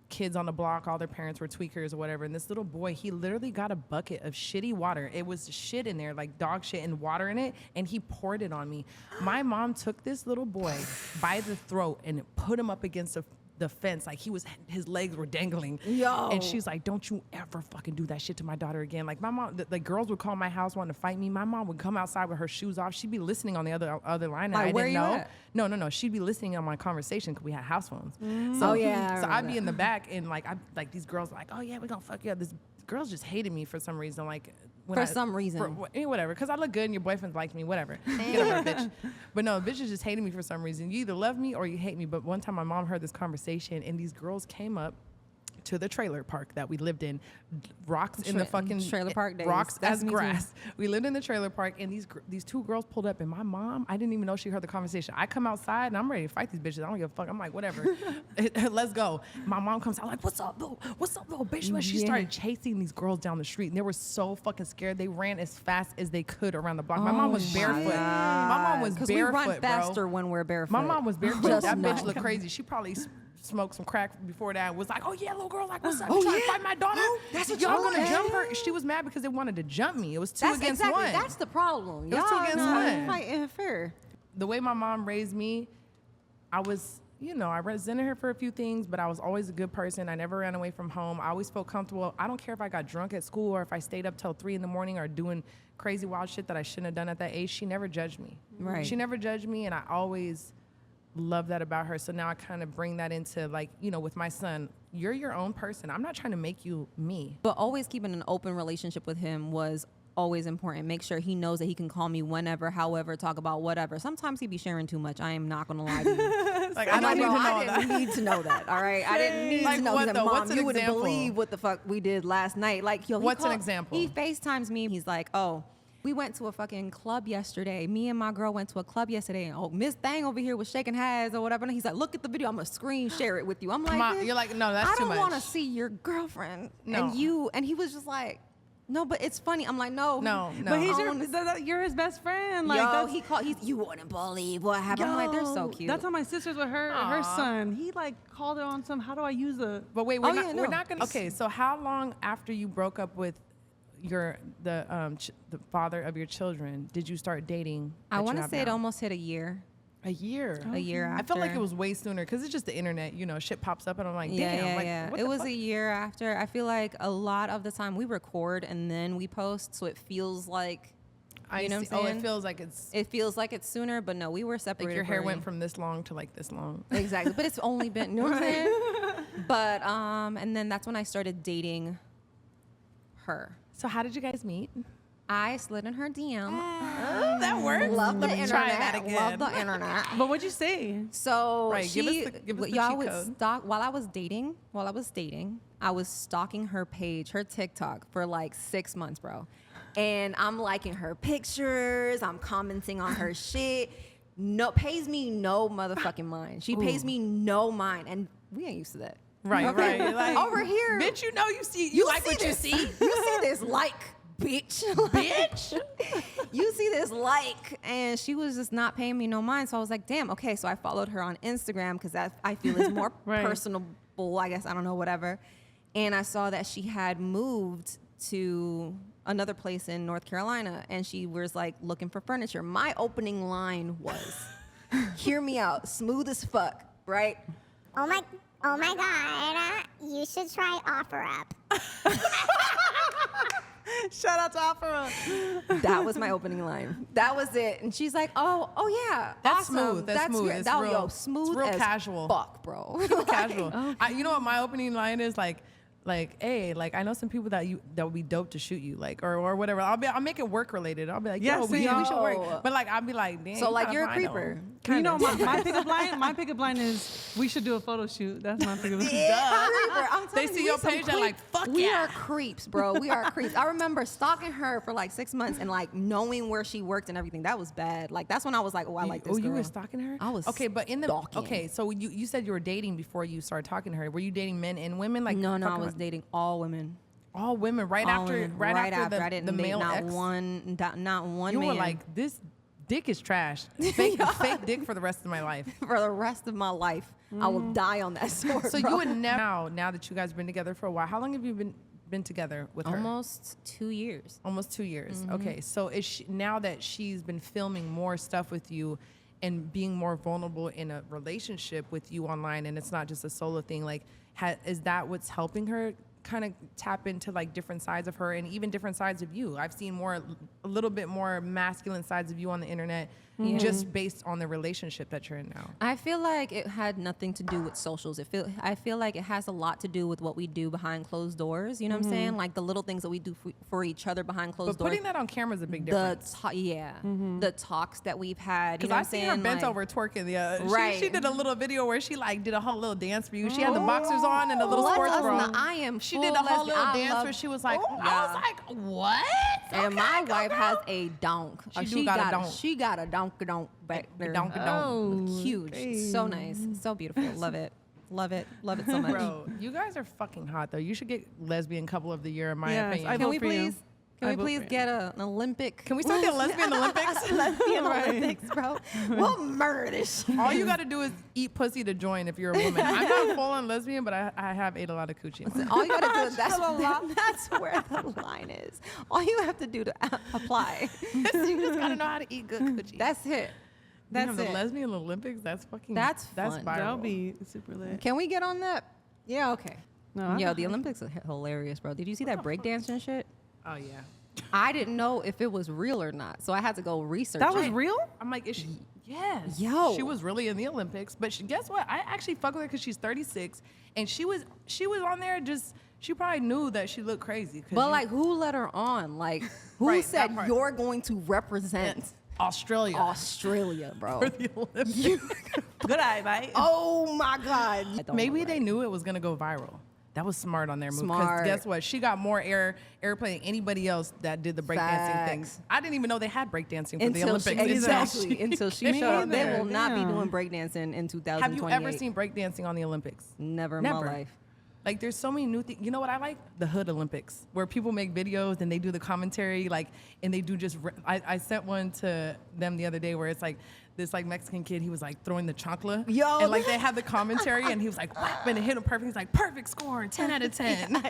C: kids on the block, all their parents were tweakers or whatever. And this little boy, he literally got a bucket of shitty water. It was shit in there, like dog shit and water in it. And he poured it on me. My mom took this little boy by the throat and put him up against the fence, like his legs were dangling.
A: Yo.
C: And she's like, don't you ever fucking do that shit to my daughter again. Like my mom, the girls would call my house wanting to fight me. My mom would come outside with her shoes off. She'd be listening on the other line. And
B: Like,
C: I
B: where
C: didn't
B: you
C: know.
B: at?
C: No. She'd be listening on my conversation because we had house phones.
A: Oh, yeah, I
C: So
A: remember
C: I'd be
A: that.
C: in the back and like these girls were like, oh yeah, we're gonna fuck you up. This girls just hated me for some reason. Like
B: For some reason.
C: whatever, because I look good and your boyfriend likes me, whatever. Get over it, bitch. But no, bitches just hated me for some reason. You either love me or you hate me. But one time my mom heard this conversation and these girls came up to the trailer park that we lived in, rocks in the fucking
B: trailer park days.
C: rocks
B: That's
C: as
B: me too.
C: grass. We lived in the trailer park and these two girls pulled up and my mom, I didn't even know she heard the conversation. I come outside and I'm ready to fight these bitches. I don't give a fuck. I'm like, whatever, let's go. My mom comes out like, what's up, though? What's up, though, bitch? But she started chasing these girls down the street and they were so fucking scared. They ran as fast as they could around the block. My mom was barefoot. My mom was
B: Because
C: barefoot,
B: we run faster
C: bro.
B: when we're barefoot.
C: My mom was barefoot.
B: Just
C: That bitch
B: know.
C: looked crazy. She probably smoked some crack before that. Was like, oh yeah, little girl, like what's up? You trying to fight my daughter?
A: That's what
C: y'all
A: y'all
C: gonna
A: want.
C: jump her? She was mad because they wanted to jump me. It was two
B: That's
C: against
B: exactly,
C: one.
B: That's the problem.
C: It was two
B: Y'all
C: against
B: not
C: one.
B: fighting fair.
C: The way my mom raised me, I was, I resented her for a few things, but I was always a good person. I never ran away from home. I always felt comfortable. I don't care if I got drunk at school or if I stayed up till 3 a.m. or doing crazy wild shit that I shouldn't have done at that age. She never judged me.
B: Right.
C: She never judged me, and I always love that about her. So now I kind of bring that into with my son. You're your own person. I'm not trying to make you me.
B: But always keeping an open relationship with him was always important. Make sure he knows that he can call me whenever, however, talk about whatever. Sometimes he be sharing too much. I am not gonna lie to you.
C: Like
B: I'm
C: I don't
B: like,
C: need
B: bro,
C: to know
B: I
C: that.
B: didn't need to know that. All right, I didn't need
C: Like
B: to know.
C: what
B: He's like,
C: though?
B: Mom,
C: What's an
B: you wouldn't
C: example?
B: believe what the fuck we did last night. Like, yo,
C: What's an example?
B: He FaceTimes me. He's like, oh, we went to a fucking club yesterday. Me and my girl went to a club yesterday. And, oh, Miss Thang over here was shaking hands or whatever. And he's like, look at the video. I'm going to screen share it with you. I'm like,
C: Ma,
B: bitch,
C: you're like, no, that's
B: I
C: too
B: don't
C: much.
B: want to see your girlfriend.
C: No.
B: And he was just like, no, but it's funny. I'm like, no.
C: No.
D: But he's
B: I
D: you're his best friend. Like,
B: Yo,
D: that's-
B: you wouldn't believe what happened. I'm like, they're so
D: Yo,
B: cute.
D: That's how my sister's with her son. He like called her on some. How do I use the?
C: But wait,
B: Oh,
C: we're
B: yeah,
C: we're
B: no.
C: not gonna. Okay, so how long after you broke up with the father of your children did you start dating?
B: I want to
C: to
B: say it almost hit a year.
C: a year.
B: A year after.
C: I felt like it was way sooner because it's just the internet. Shit pops up and I'm like, damn.
B: Yeah,
C: like,
B: yeah.
C: what
B: It
C: the
B: was
C: fuck?
B: a year after. I feel like a lot of the time we record and then we post, so it feels like, you know what I'm
C: Oh,
B: saying?
C: it feels like it's
B: it feels like it's sooner, but no, we were separated.
C: like your hair
B: for a
C: went
B: year.
C: from this long to like this long.
B: Exactly, but it's only been, you know what I'm saying? But and then that's when I started dating her.
C: So how did you guys meet?
B: I slid in her DM.
C: Oh, that works.
B: Love the
C: Let me
B: internet.
C: try that again.
B: Love the internet.
D: But what'd you say?
B: So
C: Right, give us
B: she,
C: the
B: y'all
C: cheat
B: would
C: code.
B: stalk while I was dating. I was stalking her page, her TikTok, for like 6 months, bro. And I'm liking her pictures. I'm commenting on her shit. No, pays me no motherfucking mind. She pays me no mind, and we ain't used to that.
C: Right,
B: Okay?
C: right. Like,
B: Over here,
C: bitch, you like what you
B: this.
C: see.
B: You see this like, bitch.
C: Bitch.
B: You see this like, and she was just not paying me no mind. So I was like, damn, okay. So I followed her on Instagram because that I feel is more
D: Right.
B: personable, I guess. I don't know, whatever. And I saw that she had moved to another place in North Carolina, and she was like looking for furniture. My opening line was, hear me out, smooth as fuck, right?
E: Oh my God, you should try OfferUp.
D: Shout out to Opera.
B: That was my opening line. That was it. And she's like, oh yeah,
C: That's
B: awesome.
C: smooth. That's smooth.
B: Great.
C: It's
B: That,
C: real-
B: yo,
C: it's
B: smooth
C: real
B: as
C: casual.
B: fuck, bro.
C: Casual. You know what my opening line is like, hey, like I know some people that would be dope to shoot you, like or whatever. I'll make it work related. I'll be like,
D: Yeah,
C: yo, we
D: see,
C: should
B: yo.
C: work. But like I'll be like, damn.
B: So, like,
C: kinda
B: you're a
C: fine,
B: creeper.
C: though.
D: You know,
C: Kinda.
D: my pickup line is we should do a photo shoot. That's my pickup line.
B: I'm
C: They
B: telling
C: see
B: you,
C: your
B: we some
C: page, they're
B: creep-
C: like, fuck
B: we
C: yeah.
B: are creeps, bro. We are creeps. I remember stalking her for like 6 months and like knowing where she worked and everything. That was bad. Like that's when I was like, oh, I like this girl.
C: you were stalking her?
B: I was
C: okay, but in the
B: stalking.
C: okay, so you said you were dating before you started talking to her. Were you dating men and women? Like
B: No, I
C: fucking
B: was dating all women.
C: all women right
B: All
C: after
B: women.
C: right after
B: I didn't
C: the
B: date
C: male
B: not
C: ex.
B: one, not one
C: You
B: man.
C: were like, this Dick is trash. Fake dick for the rest of my life.
B: For the rest of my life, I will die on that sword.
C: So
B: bro.
C: you would never, now that you guys have been together for a while, how long have you been together with her?
B: Almost 2 years.
C: Almost 2 years. Okay, so is she, now that she's been filming more stuff with you and being more vulnerable in a relationship with you online, and it's not just a solo thing, like, is that what's helping her kind of tap into like different sides of her and even different sides of you? I've seen a little bit more masculine sides of you on the internet, just based on the relationship that you're in now.
B: I feel like it had nothing to do with socials. I feel like it has a lot to do with what we do behind closed doors. You know what I'm saying? Like the little things that we do for each other behind closed
C: But
B: doors.
C: putting that on camera is a big difference.
B: The talks that we've had. You
C: Because
B: know what I'm
C: I've seen
B: saying?
C: her bent
B: Like,
C: over twerking.
B: Right.
C: She did a little video where she like did a whole little dance for you. She had the boxers on and a little
B: let
C: sports
B: us
C: bra.
B: know. I am
C: She
B: full
C: did a whole
B: lesbian.
C: little
B: I
C: dance
B: love-
C: where she was like,
B: Oh,
C: I was like, what?
B: And
C: Okay,
B: my
C: go
B: wife
C: girl.
B: has a donk.
C: She got a donk.
B: She got a donk back there.
C: Donk.
B: Huge. So nice. So beautiful. Love it. Love it. Love it so much.
C: Bro, you guys are fucking hot though. You should get lesbian couple of the year in my
D: Yes,
C: opinion.
D: I
B: Can
D: vote
B: we
D: for you.
B: please? Can
D: I
B: we
D: vote
B: please
D: for you.
B: get an Olympic?
C: Can we start the lesbian Olympics?
B: lesbian
D: Right.
B: Olympics, bro? We'll murder this shit.
C: All you got to do is eat pussy to join if you're a woman. I'm not full on lesbian, but I have ate a lot of coochie.
B: All you gotta do is that's where the line is. All you have to do to apply.
C: You just got to know how to eat good coochie.
B: That's it. That's
C: the
B: it.
C: lesbian Olympics. That's fucking.
B: That's
C: that's
B: fun.
C: viral.
D: That'll be super lit.
B: Can we get on that? Yeah, okay.
D: No,
B: Yo, the Olympics are hilarious, bro. Did you see that breakdance and shit?
C: Oh yeah.
B: I didn't know if it was real or not, so I had to go research.
D: That was
B: it.
D: real?
C: I'm like, is she? Yes.
B: Yo.
C: She was really in the Olympics, but guess what? I actually fuck with her because she's 36, and she was on there just. She probably knew that she looked crazy.
B: But like, who let her on? Like, who
C: Right,
B: said
C: that part.
B: you're going to represent
C: Australia
B: Australia, bro?
C: for the Olympics.
D: Good eye, mate.
B: Oh my God!
C: Maybe they knew it was gonna go viral. That was smart on their move. Because
B: Smart.
C: guess what? She got more airplay than anybody else that did the breakdancing things.
B: Facts.
C: I didn't even know they had breakdancing for the
B: Until
C: Olympics.
B: until she
C: came
B: showed up. They
C: there.
B: will not be
D: Damn.
B: doing breakdancing in 2028.
C: Have you ever seen breakdancing on the Olympics?
B: Never in
C: Never.
B: my life.
C: Like, there's so many new things. You know what I like? The Hood Olympics, where people make videos and they do the commentary, like, and they do just. I sent one to them the other day where it's like this like Mexican kid. He was like throwing the chancla,
B: Yo.
C: and like they had the commentary, and he was like, whap, and it hit him perfect. He's like, perfect score, 10 out of 10.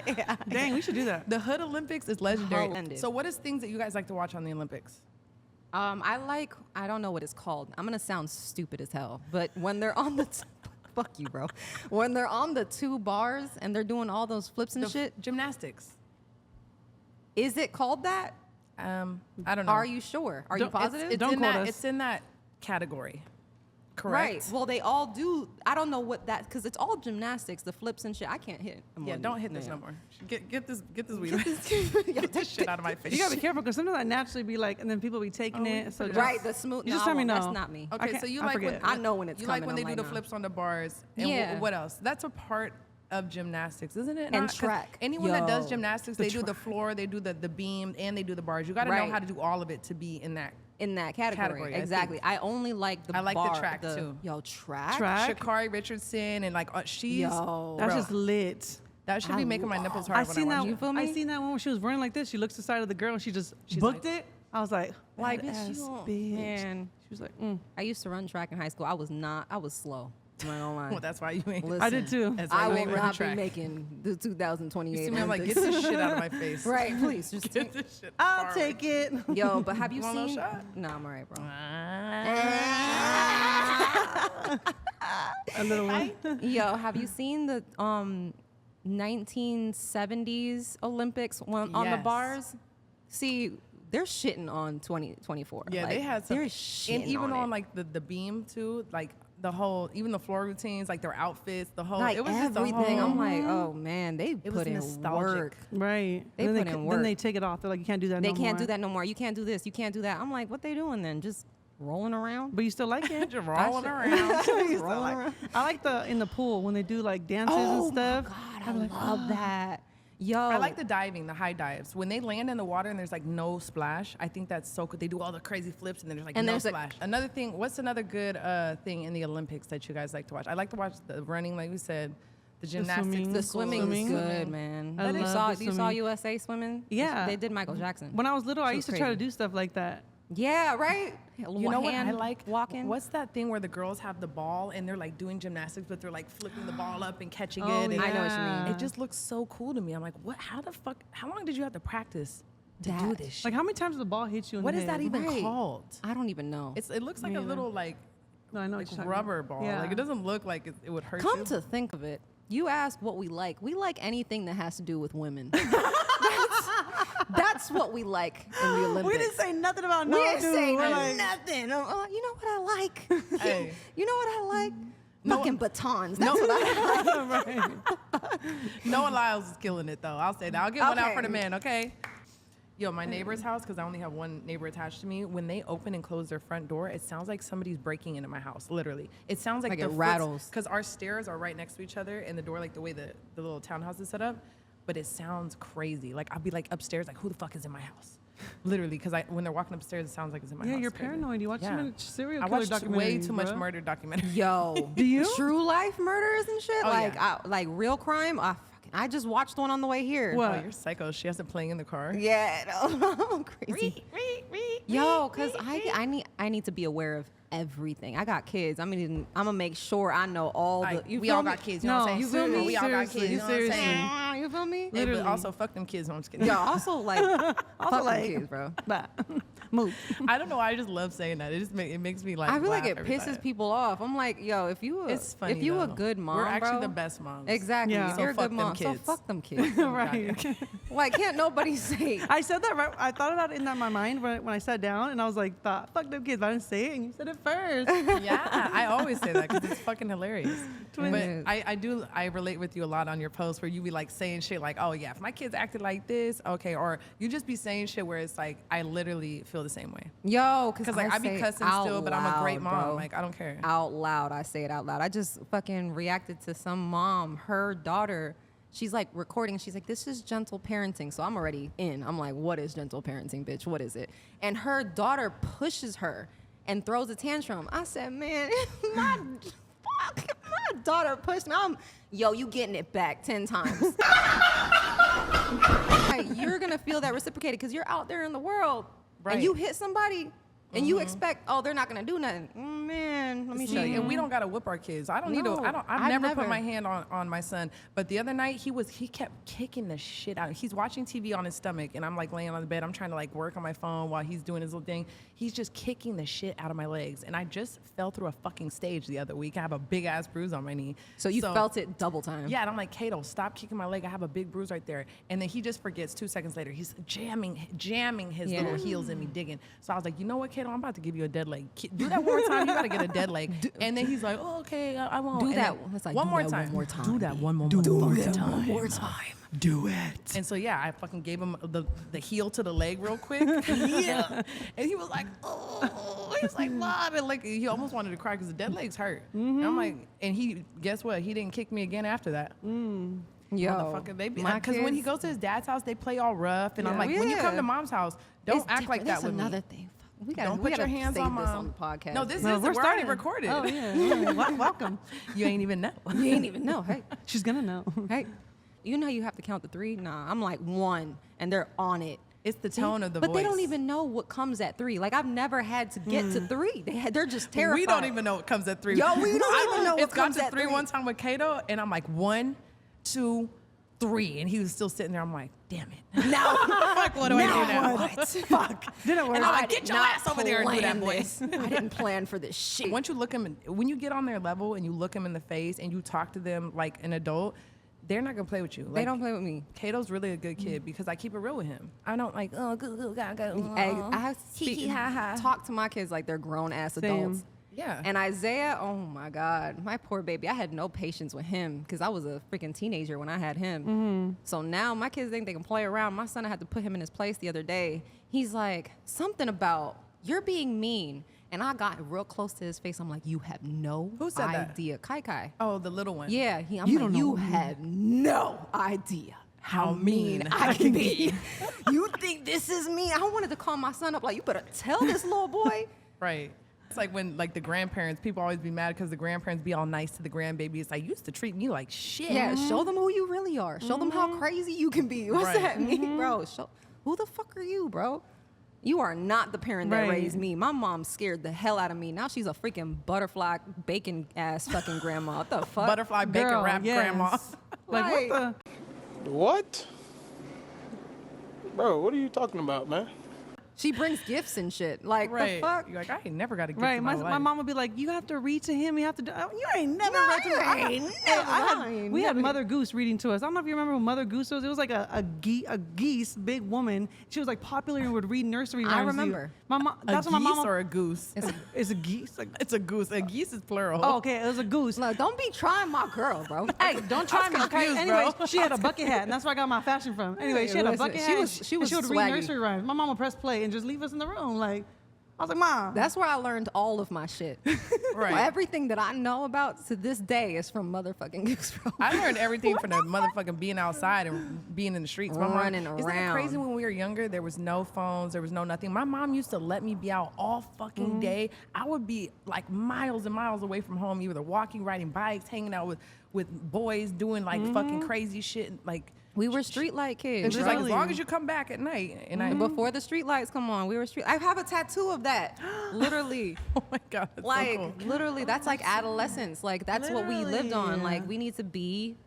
D: Dang, we should do that.
C: The Hood Olympics is legendary.
B: Splendid.
C: So, what is things that you guys like to watch on the Olympics?
B: I don't know what it's called. I'm gonna sound stupid as hell, but when they're on the fuck you, bro. When they're on the 2 bars and they're doing all those flips and shit,
C: Gymnastics.
B: is it called that?
C: I don't know.
B: Are you sure? Are you
D: Don't-
B: positive?
C: It's
D: Don't
C: in
D: quote
C: that.
D: us.
C: It's in that category.
B: Right.
C: Correct.
B: Well, they all do. I don't know what that because it's all gymnastics, the flips and shit. I can't hit. them
C: Yeah,
B: on
C: don't
B: you.
C: hit this
B: Yeah.
C: no more. Get this weed. Get this shit out of my face.
D: You gotta be careful because sometimes I naturally be like, and then people be taking
C: Oh,
D: it. So
C: put it
D: just-
B: Right, the smooth.
D: You
B: no,
D: just
B: I
D: tell me
B: won't.
D: no.
B: That's not me.
C: Okay,
D: I
C: so you
D: can't- I
C: like when
D: forget.
B: I know when it's
C: you like
B: coming,
C: when they
B: I'm
C: do
B: like,
C: the
B: no.
C: flips on the bars. And
B: Yeah.
C: what else? That's a part of gymnastics, isn't it?
B: And
C: Not- 'cause
B: track.
C: Anyone that does
B: Yo.
C: gymnastics, they do the floor, they do the beam, and they do the bars. You got to know
B: Right.
C: how to do all of it to be in that.
B: In that category,
C: Category, I
B: exactly.
C: think.
B: I only like the
C: I like the
B: bar,
C: track, too.
B: Yo, track.
D: Track?
C: Sha'Carri Richardson and like she's
B: Yo.
D: That's
C: bro,
D: just lit.
C: that should be making my nipples
D: I
C: hard when
D: seen
C: I
D: that.
C: watch
B: You
C: it.
B: feel me?
D: I seen that one where she was running like this. She looks to the side of the girl and she just
C: She's
D: booked
C: like-
D: it. I was like,
B: Like,
D: that
B: bitch,
D: ass
B: you don't-
D: bitch.
B: man.
D: She was like,
B: I used to run track in high school. I was slow. I'm not gonna lie.
C: Well, that's why you ain't.
B: Listen,
D: I did too.
C: That's why
B: I
C: you
B: will
C: ain't running
B: not be
C: track.
B: making the 2028.
C: You see me, I'm like, get
B: Olympics.
C: this shit out of my face.
B: Right, please, just
C: Get this shit.
D: I'll
C: far
D: take it.
B: Yo, but have you
C: Want a little
B: seen?
C: shot?
B: No, I'm alright, bro.
D: A little one.
B: Yo, have you seen the 1970s Olympics on the
C: Yes.
B: bars? See, they're shitting on 2024.
C: Yeah,
B: like,
C: they had some,
B: They're shitting
C: and even on
B: it.
C: like the beam too, like the whole, even the floor routines, like their outfits, the whole,
B: like
C: it was just a
B: everything.
C: whole,
B: I'm like, oh man, they
C: was
B: put in
C: nostalgic.
B: work.
D: Right.
B: They
D: then
B: put
D: they,
B: in
D: Then they
B: work.
D: take it off. They're like, you can't do that
B: They
D: no
B: can't
D: more.
B: do that no more. You can't do this. You can't do that. I'm like, what they doing then? Just rolling around?
D: But you still like it?
C: just rolling around.
D: You still
B: Rolling
D: like-
B: around.
D: I like the in the pool when they do like dances and stuff.
B: Oh my God, I love that. Yo,
C: I like the diving, the high dives. When they land in the water and there's like no splash, I think that's so good. They do all the crazy flips and then there's like
B: And
C: no
B: there's, like-
C: splash. Another thing, what's another good thing in the Olympics that you guys like to watch? I like to watch the running, like we said, the gymnastics.
D: swimming.
B: the swimming
D: Swimming.
B: is good, man.
D: I
B: you
D: love
B: saw
D: the
B: you saw
D: swimming.
B: USA swimming?
D: Yeah.
B: They did Michael Jackson.
D: When I was little, I
B: She
D: used
B: was
D: to try to
B: crazy.
D: do stuff like that.
B: Yeah, right?
C: You know what I like?
B: Walking.
C: What's that thing where the girls have the ball and they're like doing gymnastics, but they're like flipping the ball up and catching it? And
B: I know what you mean.
C: It just looks so cool to me. I'm like, what? How the fuck? How long did you have to practice to do this shit?
D: Like, how many times does the ball hit you in
C: What
D: the
C: is
D: head?
C: that even
B: Right.
C: called?
B: I don't even know.
C: It looks like a little like
D: No, I know what you're talking
C: rubber
D: about.
C: ball.
D: Yeah.
C: Like it doesn't look like it would hurt
B: Come
C: you.
B: to think of it, you ask what we like. We like anything that has to do with women. That's what we like in the Olympics.
D: We didn't say nothing about no
B: We didn't
D: dude.
B: say
D: We're like,
B: nothing. You know what I like?
C: Hey.
B: You know what I like?
C: No-
B: Fucking batons. That's what I like.
D: right.
C: Noah Lyles is killing it though. I'll say that. I'll get one out
B: Okay.
C: for the man, okay? Yo, my neighbor's house, because I only have one neighbor attached to me, when they open and close their front door, it sounds like somebody's breaking into my house, literally. It sounds like
B: Like
C: the
B: it rattles.
C: Because our stairs are right next to each other and the door, like the way the little townhouse is set up, but it sounds crazy. Like I'll be like upstairs, like who the fuck is in my house? Literally, because when they're walking upstairs, it sounds like it's in my house.
D: Yeah, you're
C: It's crazy.
D: paranoid. You watch too much serial
C: I
D: killer
C: watched
D: documentaries.
C: way too much
D: bro.
C: murder documentaries.
B: Yo,
D: Do you?
B: True life murders and shit?
C: Oh,
B: like,
C: yeah.
B: like real crime? I just watched one on the way here.
D: What?
C: Oh, you're psycho. She has it playing in the car.
B: Yeah, no, I'm crazy. Yo, cause I need to be aware of everything. I got kids. I'm gonna make sure I know all the.
C: Like,
B: You
C: we
B: feel
C: all
B: me?
C: got kids. You know what I'm
D: No,
C: saying?
D: you feel me?
C: We all got
D: Seriously,
C: kids. You know what I'm
D: seriously.
C: saying?
B: You feel me?
C: Hey, but
D: Literally.
C: also fuck them kids. No, I'm just kidding.
B: Yo, also like, fuck them
D: like-
B: kids, bro.
D: Bah. Move.
C: I don't know. I just love saying that. It makes me like.
B: I feel like
C: laugh
B: it
C: every
B: pisses
C: time.
B: people off. I'm like, yo, if you
C: It's funny.
B: if you a
C: though.
B: good mom,
C: we're actually
B: bro,
C: the best moms.
B: Exactly.
D: Yeah.
B: If
C: So
B: you're a
C: fuck
B: good
C: them
B: mom, so
C: kids.
B: fuck them kids.
D: Right.
B: Like, can't nobody say.
D: I said that right. I thought about it in my mind when I sat down, and I was like, fuck them kids. But I didn't say it, and you said it first.
C: Yeah, I always say that because it's fucking hilarious. But
B: Twins.
C: I relate with you a lot on your posts where you be like saying shit like, oh yeah, if my kids acted like this, okay, or you just be saying shit where it's like I literally feel the same way.
B: Yo,
C: Because like I be
B: say
C: cussing
B: out
C: still, but I'm a great
B: loud,
C: mom.
B: bro.
C: Like I don't care.
B: Out loud, I say it out loud. I just fucking reacted to some mom, her daughter. She's like recording. She's like, "This is gentle parenting." So I'm already in. I'm like, "What is gentle parenting, bitch? What is it?" And her daughter pushes her and throws a tantrum. I said, "Man, my daughter pushed me. Yo, you getting it back 10 times." Like, you're gonna feel that reciprocated because you're out there in the world
C: Right.
B: and you hit somebody. And you expect, oh, they're not gonna do nothing. Man, let me show you.
C: And we don't gotta whip our kids. I don't need to.
B: No,
C: I've
B: I've
C: never
B: never.
C: put my hand on my son. But the other night he kept kicking the shit out. He's watching TV on his stomach, and I'm like laying on the bed. I'm trying to like work on my phone while he's doing his little thing. He's just kicking the shit out of my legs, and I just fell through a fucking stage the other week. I have a big ass bruise on my knee.
B: So you felt it double time.
C: Yeah, and I'm like, Kato, stop kicking my leg. I have a big bruise right there. And then he just forgets 2 seconds later. He's jamming his
B: Yeah.
C: little heels in me, digging. So I was like, you know what, Kato, I'm about to give you a dead leg. Do that one more time. You got to get a dead leg. And then he's like, oh, okay, I won't.
B: Do
C: And
B: that.
C: then
B: It's like,
C: one
B: do
C: more
B: that
C: time.
B: one more time,
C: Do that
B: B.
C: one more
B: Do
C: motherfucking
B: it
C: time.
B: one more time.
D: Do it.
C: And so, yeah, I fucking gave him the heel to the leg real quick. Yeah. And he was like, oh, he was like, Mom. And like, he almost wanted to cry because the dead legs hurt. And I'm like, and guess what? He didn't kick me again after that.
B: Yo,
C: Motherfucker, they
B: my
C: because when he
B: kids-
C: goes to his dad's house, they play all rough, and I'm
D: Yeah.
C: like, when you come
B: Yeah.
C: to mom's house, don't
B: It's
C: act like
B: different.
C: that
B: That's
C: with
B: another
C: me.
B: thing. We gotta,
C: Don't
B: we
C: put your
B: gotta
C: hands
B: save
C: on
B: this
C: mom.
B: on the podcast.
C: No, this
D: No,
C: is
D: we're
C: we're already
D: starting.
C: recorded.
D: Oh yeah. Welcome.
C: You ain't even know.
B: You ain't even know. Hey,
D: She's gonna know.
B: hey, you know you have to count to 3. Nah, I'm like 1, and they're on it.
C: It's the tone of the
B: but
C: voice.
B: they don't even know what comes at 3. Like, I've never had to get to 3. They're just terrified.
C: We don't even know what comes at 3.
B: Yo, we don't even know what
C: It's got
B: comes
C: to
B: at
C: 3
B: 3.
C: one time with Kato, and I'm like 1, 2, 3, and he was still sitting there. I'm like, damn it.
B: Now,
C: Like, what do I do now?
D: Fuck. Didn't work.
C: And I'm like,
B: I
C: get
B: did
C: your
B: not
C: ass over there and do that,
B: plan
C: boy.
B: this. I didn't plan for this shit.
C: Once you look them, when you get on their level and you look them in the face and you talk to them like an adult, they're not gonna play with you.
B: They
C: Like,
B: don't play with me.
C: Kato's really a good kid because I keep it real with him. I don't like, oh, go.
B: I speak, talk to my kids like they're grown ass adults.
C: Yeah.
B: And Isaiah, oh my God, my poor baby. I had no patience with him because I was a freaking teenager when I had him. So now my kids think they can play around. My son, I had to put him in his place the other day. He's like, something about, you're being mean. And I got real close to his face. I'm like, you have no
C: Who said that?
B: idea. Kai.
C: Oh, the little one.
B: Yeah, I'm
D: You
B: like,
D: don't know
B: you
D: what
B: have no idea how mean
C: mean
B: I can be. You think this is me? I wanted to call my son up like, you better tell this little boy.
C: Right. It's like when like the grandparents, people always be mad because the grandparents be all nice to the grandbaby. It's like, you used to treat me like shit.
B: Yeah, show them who you really are. Show them how crazy you can be. What's
C: Right.
B: that mean, bro? Who the fuck are you, bro? You are not the parent that raised me. My mom scared the hell out of me. Now she's a freaking butterfly bacon ass fucking grandma. What the fuck?
C: Butterfly bacon
D: Girl,
C: wrap
D: yes.
C: grandma.
D: Like, what the?
F: What? Bro, what are you talking about, man?
B: She brings gifts and shit. Like, the fuck?
C: You're like, I ain't never got a gift
D: Right,
C: in
D: my
C: life.
D: mom would be like, "You have to read to him. You have to do." You ain't never read to me. We had Mother Goose reading to us. I don't know if you remember who Mother Goose was. It was like a geese, big woman. She was like popular and would read nursery rhymes.
B: I
D: to you.
B: remember.
D: My mom.
C: A
D: That's what my
C: geese
D: mom.
C: or a goose?
D: It's a geese.
C: It's a goose. A geese is plural.
D: Oh, okay, it was a goose.
B: Look, don't be trying my girl, bro.
D: Hey, don't try me, okay?
C: confused,
D: Anyway,
C: bro.
D: she had a bucket hat, and that's where I got my fashion from. Anyway, she had a
B: Listen,
D: bucket
B: she
D: hat.
B: was-
D: and
B: she was
D: she would
B: swaggy.
D: read nursery rhymes. My mom would press play and just leave us in the room. Like, I was like, Mom.
B: That's where I learned all of my shit.
C: Right.
B: Everything that I know about to this day is from motherfucking Goose, bro.
C: I learned everything from the motherfucking being outside and being in the streets. My mom,
B: Running
C: isn't it
B: around.
C: crazy when we were younger? There was no phones. There was no nothing. My mom used to let me be out all fucking day. I would be like miles and miles away from home, either walking, riding bikes, hanging out with boys, doing like fucking crazy shit. Like
B: We were street light
C: and
B: kids.
C: she's like, as
D: Really?
C: long as you come back at night. And I,
B: Before the street lights come on, we were street. I have a tattoo of that. Literally.
C: oh my god, that's
B: Like,
C: so cool.
B: literally, that's like adolescence. Like, that's what we lived on.
D: Literally.
B: Like, we need to be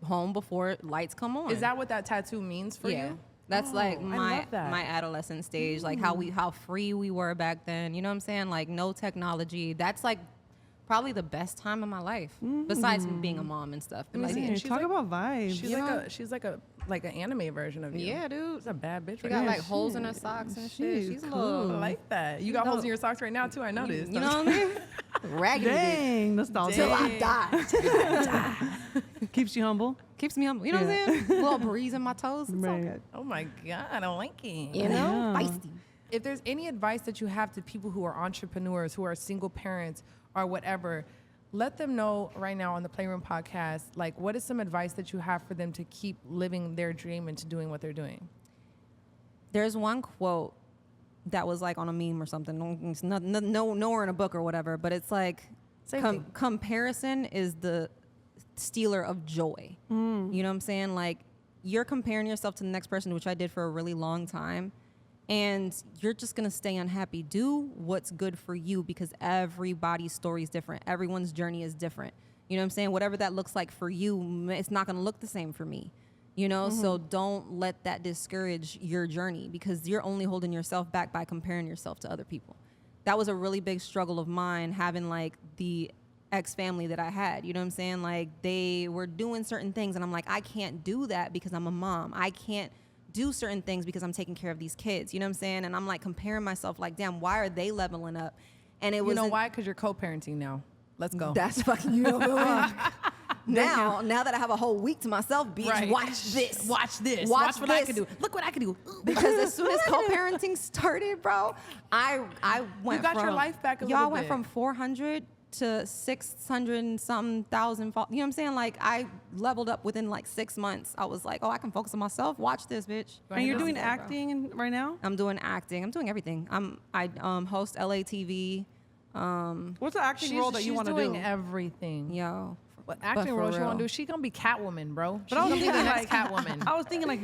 B: home before lights come on.
C: Is that what that tattoo means for
B: yeah.
C: you?
B: That's like
C: I
B: my
C: love that.
B: my adolescent stage, like how free we were back then. You know what I'm saying? Like no technology. That's like probably the best time of my life, besides being a mom and stuff. But
C: Let me
B: like,
C: see.
D: Hey,
C: And she's
D: talk
C: like-
D: about vibes.
C: She's like an anime version of you.
B: yeah, dude.
C: She's a bad bitch.
B: She
C: right
B: got
C: there.
B: like holes in her socks and shit. She's a
C: I
B: little,
C: like that. You got holes in your socks right now too. I noticed.
B: you know what I mean? Raggedy bitch.
D: Dang, nostalgia.
B: Till I die.
D: Keeps you humble.
B: Keeps me humble. You know what I'm saying? A little breeze in my toes. It's all
D: Right.
B: good.
C: Oh my god, I like it.
B: You know?
D: Yeah.
B: Feisty.
C: If there's any advice that you have to people who are entrepreneurs, who are single parents or whatever, let them know right now on the Playroom Podcast, like what is some advice that you have for them to keep living their dream and to doing what they're doing?
B: There's one quote that was like on a meme or something. It's nowhere in a book or whatever, but it's like
C: Same thing.
B: comparison is the stealer of joy. You know what I'm saying? Like you're comparing yourself to the next person, which I did for a really long time. And you're just going to stay unhappy. Do what's good for you because everybody's story is different. Everyone's journey is different. You know what I'm saying? Whatever that looks like for you, it's not going to look the same for me. You know, so don't let that discourage your journey because you're only holding yourself back by comparing yourself to other people. That was a really big struggle of mine, having like the ex-family that I had. You know what I'm saying? Like they were doing certain things and I'm like, I can't do that because I'm a mom. I can't do certain things because I'm taking care of these kids. You know what I'm saying? And I'm like comparing myself like, damn, why are they leveling up? And it was
C: You know why? Because you're co-parenting now. Let's go.
B: That's fucking you. now that I have a whole week to myself, bitch,
C: Right.
B: watch this.
C: Watch this.
B: Watch
C: Watch what I
B: this.
C: can do. Look what I can do.
B: Because as soon as co-parenting started, bro, I went
C: got
B: from,
C: your life back a
B: y'all
C: little
B: went
C: bit.
B: from 400 to 600 and something thousand. You know what I'm saying? Like I leveled up within like 6 months. I was like, oh, I can focus on myself. Watch this, bitch.
D: And you're doing acting right now?
B: I'm doing acting. I'm doing everything. I host LATV.
D: What's the acting role that you want to
C: doing
D: do?
C: everything.
B: Yo.
C: What acting
B: for
C: role she want to
B: real.
C: do? She gonna be Catwoman, bro. She's
D: But I was
C: gonna be the
D: thinking
C: next Catwoman.
D: I was thinking like,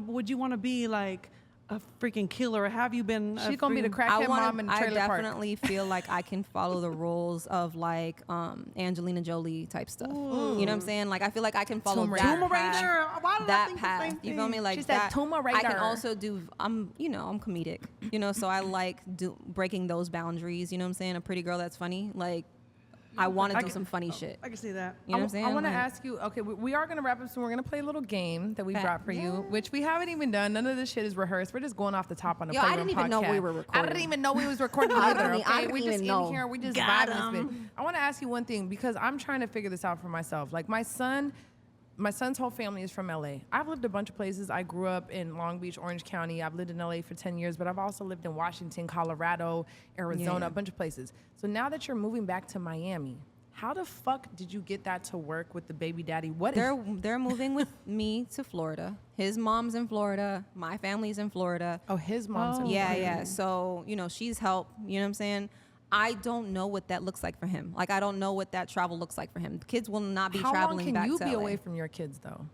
D: would you want to be like a freaking killer? Or have you been?
C: She's gonna be the crackhead mom in the
B: I
C: trailer park.
B: definitely feel like I can follow the roles of like Angelina Jolie type stuff. You know what I'm saying? Like I feel like I can follow
C: Tomb
B: that
C: Raider.
B: path.
D: Why did I
B: that
D: think
B: path.
D: the same
B: You feel
D: thing?
B: me? Like
C: She said
B: that.
C: Tomb
B: I can
C: Raider.
B: also do. I'm comedic. You know, so I like breaking those boundaries. You know what I'm saying? A pretty girl that's funny. Like I want to do some funny shit.
D: I can see that.
B: You know what I'm saying?
C: I want to
B: Like,
C: ask you. Okay, we are gonna wrap up soon. We're gonna play a little game that we
B: Bet.
C: brought for you, which we haven't even done. None of this shit is rehearsed. We're just going off the top on the
B: Yo, I
C: Playroom
B: didn't even know
C: podcast.
B: we were
C: I
B: recording.
C: didn't even know we was recording
B: I
C: either.
B: didn't- I
C: Okay,
B: didn't
C: we just
B: even
C: in
B: know.
C: here. We just
D: Got
C: vibing this bit. I want to ask you one thing because I'm trying to figure this out for myself. Like my son's whole family is from LA. I've lived a bunch of places. I grew up in Long Beach, Orange County. I've lived in LA for 10 years, but I've also lived in Washington, Colorado, Arizona,
B: Yeah.
C: a bunch of places. So now that you're moving back to Miami, how the fuck did you get that to work with the baby daddy? What is
B: they're moving with me to Florida. His mom's in Florida. My family's in Florida.
C: Oh, his mom's. in
B: Yeah,
C: Florida.
B: yeah. So, you know, she's help. You know what I'm saying? I don't know what that looks like for him. Like, I don't know what that travel looks like for him. The kids will not be
C: How long
B: traveling
C: can
B: back
C: you
B: to
C: be
B: LA.
C: away from your kids though?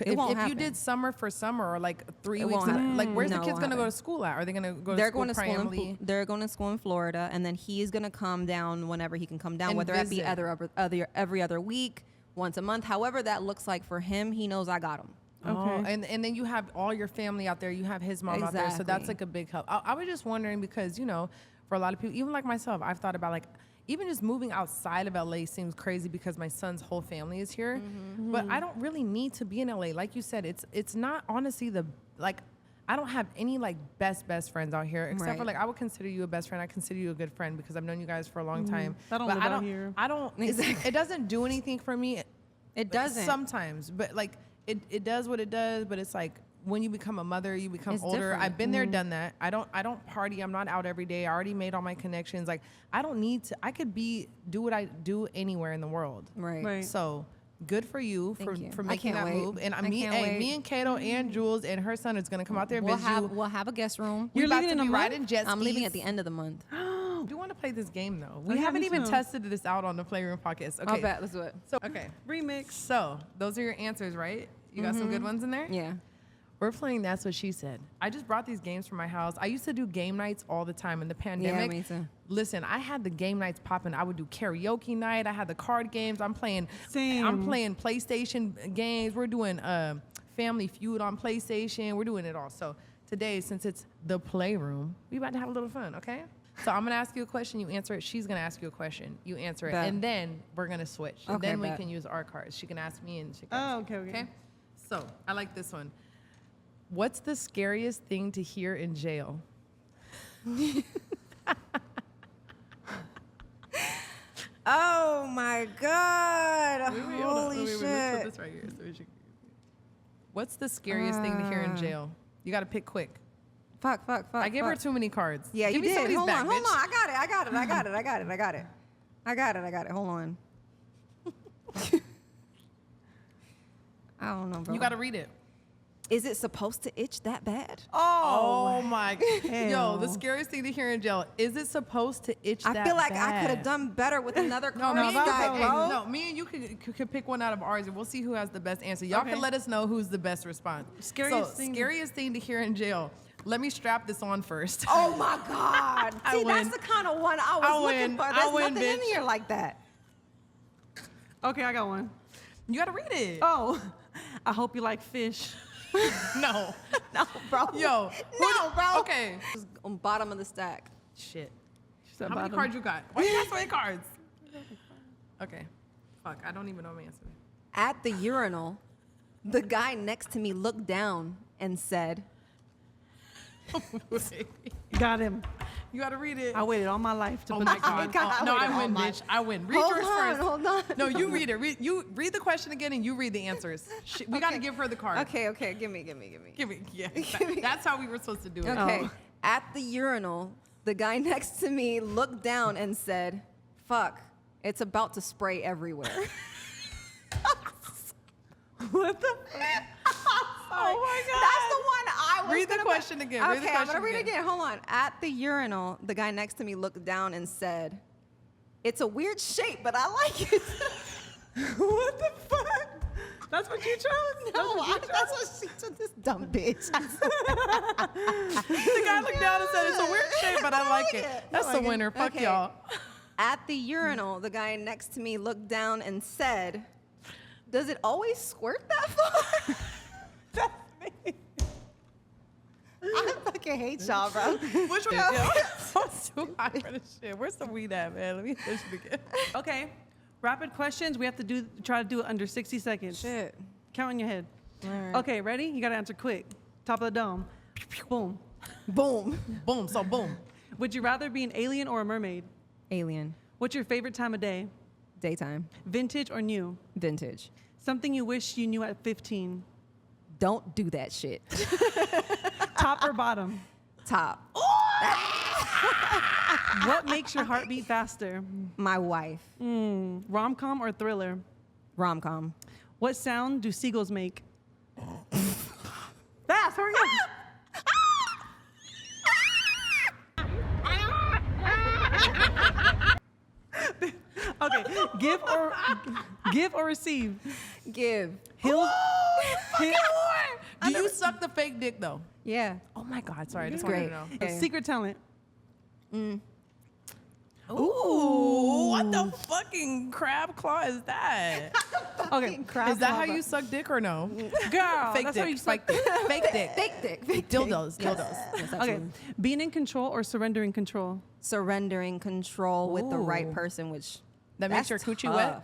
C: If you did summer for summer or like 3 weeks, like where's the kids gonna go to school at? Are they gonna go?
B: They're
C: to school
B: going to school. They're going to school in Florida, and then he's gonna come down whenever he can come down,
C: And
B: whether it be
C: visit.
B: every other week, once a month, however that looks like for him. He knows I got him.
C: Okay. And then you have all your family out there. You have his mom out there, so that's like a big help. I was just wondering because for a lot of people, even like myself, I've thought about like. Even just moving outside of LA seems crazy because my son's whole family is here. But I don't really need to be in LA. Like you said, it's not honestly I don't have any like best friends out here except for like I would consider you a best friend. I consider you a good friend because I've known you guys for a long time.
D: I don't live out here.
C: I don't. It doesn't do anything for me.
B: It doesn't
C: sometimes, but like it does what it does. But it's like. When you become a mother, you become older.
B: Different.
C: I've been there, done that. I don't party. I'm not out every day. I already made all my connections. Like I don't need to. I could do what I do anywhere in the world.
B: Right.
C: So good for you for making that
B: wait.
C: move. And me and Kato and Jules and her son is gonna come out there and visit you.
B: We'll have a guest room.
C: You're leaving in a riding jet skis.
B: I'm leaving at the end of the month.
C: I do want to play this game though. We
D: Okay,
C: haven't
D: me
C: even
D: too.
C: tested this out on the Playroom Podcast. Okay.
B: I'll bet. Let's do it.
C: So okay.
D: Remix.
C: So those are your answers, right? You got some good ones in there?
B: Yeah.
C: We're playing That's What She Said. I just brought these games from my house. I used to do game nights all the time in the pandemic.
B: me too.
C: Listen, I had the game nights popping. I would do karaoke night. I had the card games. I'm playing
D: Same.
C: PlayStation games. We're doing Family Feud on PlayStation. We're doing it all. So today, since it's the Playroom, we about to have a little fun, okay? So I'm gonna ask you a question, you answer it. She's gonna ask you a question, you answer it,
B: Bet.
C: and then we're gonna switch. And
B: Okay,
C: then we
B: bet.
C: can use our cards. She can ask me and she can ask
D: okay.
C: Okay? So I like this one. What's the scariest thing to hear in jail?
B: Oh my God!
C: Holy
B: Holy
C: Let's put
B: shit!
C: this right here so we should- What's the scariest thing to hear in jail? You got to pick quick.
B: Fuck.
C: I gave her too many cards.
B: Yeah,
C: Give
B: you
C: me some of
B: did.
C: these
B: Hold
C: back,
B: on.
C: bitch.
B: I got it. Hold on. I don't know, bro.
C: You got to read it.
B: Is it supposed to itch that bad?
C: Oh my. Yo,
D: hell.
C: the scariest thing to hear in jail. Is it supposed to itch that
B: I feel like I could
C: bad?
B: have done better with another
C: No,
B: card
C: me and you,
B: stack,
C: hey,
B: bro.
C: no, me and you could pick one out of ours, and we'll see who has the best answer. Y'all can let us know who's the best response. Scariest thing to hear in jail. Let me strap this on first.
B: Oh my God!
C: I
B: See, that's
C: win.
B: the kind of one I was
C: I
B: looking
C: win.
B: for.
C: I
B: There's
C: win,
B: nothing in
C: bitch.
B: here like that.
D: Okay, I got one.
C: You got to read it.
D: Oh, I hope you like fish.
C: No.
B: No, bro.
C: Yo.
B: No, bro.
C: Okay.
B: On bottom of the stack.
C: Shit.
D: She said
C: How many
D: bottom.
C: cards you got? Why you got so many cards? Okay. Fuck, I don't even know my answer.
B: At the urinal, the guy next to me looked down and said,
D: Got him.
C: You gotta read it.
D: I waited all my life to
C: Oh
D: put
C: my
D: this
C: God.
D: on.
C: Oh, no, I win, bitch. I win. Read
B: Hold
C: yours
B: on,
C: first.
B: hold on.
C: No, you read it. You read the question again and you read the answers. We gotta give her the card.
B: Okay, give me.
C: Give me. Yeah. That's how we were supposed to do it.
B: Okay.
D: Oh.
B: At the urinal, the guy next to me looked down and said, fuck, it's about to spray everywhere.
D: What the fuck?
B: Oh my God. That's the one I was
C: Read the
B: gonna
C: question again.
B: Okay,
C: Read the
B: I'm
C: question
B: gonna read it
C: again.
B: again. Hold on. At the urinal, the guy next to me looked down and said, it's a weird shape, but I like it.
D: What the fuck? That's what you chose?
B: That's what she took, this dumb bitch.
C: The guy looked down and said, it's a weird shape, but I like it. That's the winner. Fuck
B: Okay.
C: y'all.
B: At the urinal, the guy next to me looked down and said, does it always squirt that far? That's me. I fucking hate y'all, bro.
C: Which one? I'm too hot for this shit. Where's the weed at, man? Let me finish it again.
D: Okay. Rapid questions. We have to try to do it under 60 seconds.
B: Shit.
D: Count in your head.
B: All right.
D: Okay, ready? You gotta answer quick. Top of the dome. Boom.
B: Boom.
C: Boom. So boom.
D: Would you rather be an alien or a mermaid?
B: Alien.
D: What's your favorite time of day?
B: Daytime.
D: Vintage or new?
B: Vintage.
D: Something you wish you knew at 15.
B: Don't do that shit.
D: Top or bottom?
B: Top.
D: What makes your heart beat faster?
B: My wife.
D: Rom-com or thriller?
B: Rom-com.
D: What sound do seagulls make? Fast, hurry up. Okay, give or receive?
B: Give.
D: Hills,
C: fucking whore. Do you suck the fake dick though?
B: Yeah.
C: Oh my God, sorry, I just
B: Great.
C: wanted to know.
D: A secret talent.
C: Ooh, what the fucking crab claw is that?
D: Okay,
C: Is that how you suck dick or no?
D: girl?
C: Fake
D: that's
C: dick,
D: how you
C: fake
D: suck.
C: dick, fake dick,
B: Fake dick. Fake dick.
C: dildos, dildos.
B: Yes,
D: Okay,
B: absolutely.
D: being in control or surrendering control.
B: Surrendering control with the right
C: Ooh.
B: person, which
C: That makes
B: that's
C: your coochie
B: tough.
C: wet?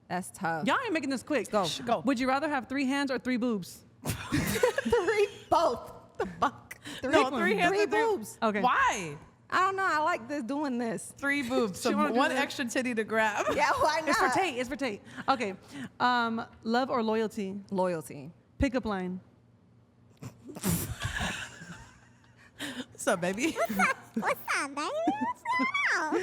B: That's tough.
D: Y'all ain't making this quick.
B: Go.
C: Go.
D: Would you rather have 3 hands or 3 boobs?
B: Three, both. The fuck.
C: No, 3 hands
B: three
C: and 3
B: boobs.
D: Okay.
C: Why?
B: I don't know. I like this doing this.
C: 3 boobs, so
D: She wanna do
C: one
D: that.
C: extra titty to grab.
B: Yeah, why not?
D: It's for Tate. It's for Tate. Okay. Love or loyalty?
B: Loyalty.
D: Pickup line.
C: What's up, baby?
E: What's up, baby? What's up?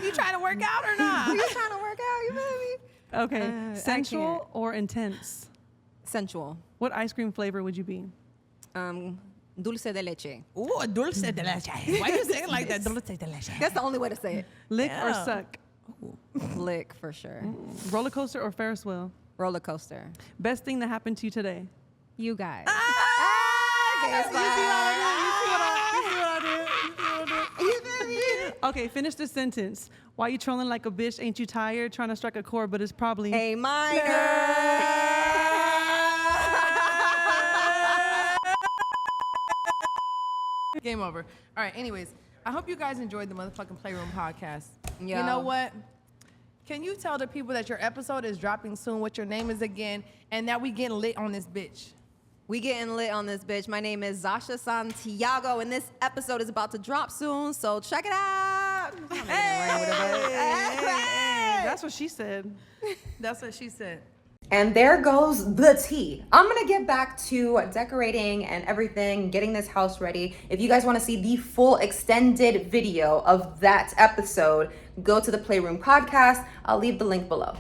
C: You trying to work out or not?
B: You trying to work out, you baby?
D: Okay.
B: I
D: Sensual
B: can't.
D: or intense?
B: Sensual.
D: What ice cream flavor would you be?
B: Dulce de leche.
C: Ooh, dulce de leche. Why you saying like that? Dulce de leche.
B: That's the only way to say it.
D: Lick or
C: Yeah.
D: suck?
B: Lick for sure.
D: Roller coaster or Ferris wheel?
B: Roller coaster.
D: Best thing that happened to you today?
B: You guys.
D: Okay, finish this sentence. Why you trolling like a bitch? Ain't you tired? Trying to strike a chord, but it's probably
B: A minor.
C: Game over. All right, anyways, I hope you guys enjoyed the motherfucking Playroom Podcast. You
B: Yo.
C: know what? Can you tell the people that your episode is dropping soon, what your name is again, and that we getting lit on this bitch?
B: We getting lit on this bitch. My name is Zashia Santiago, and this episode is about to drop soon, so check it out.
D: Hey, that's what she said.
C: That's what she said.
A: And there goes the tea. I'm gonna get back to decorating and everything, getting this house ready. If you guys wanna see the full extended video of that episode, go to the Playroom Podcast. I'll leave the link below.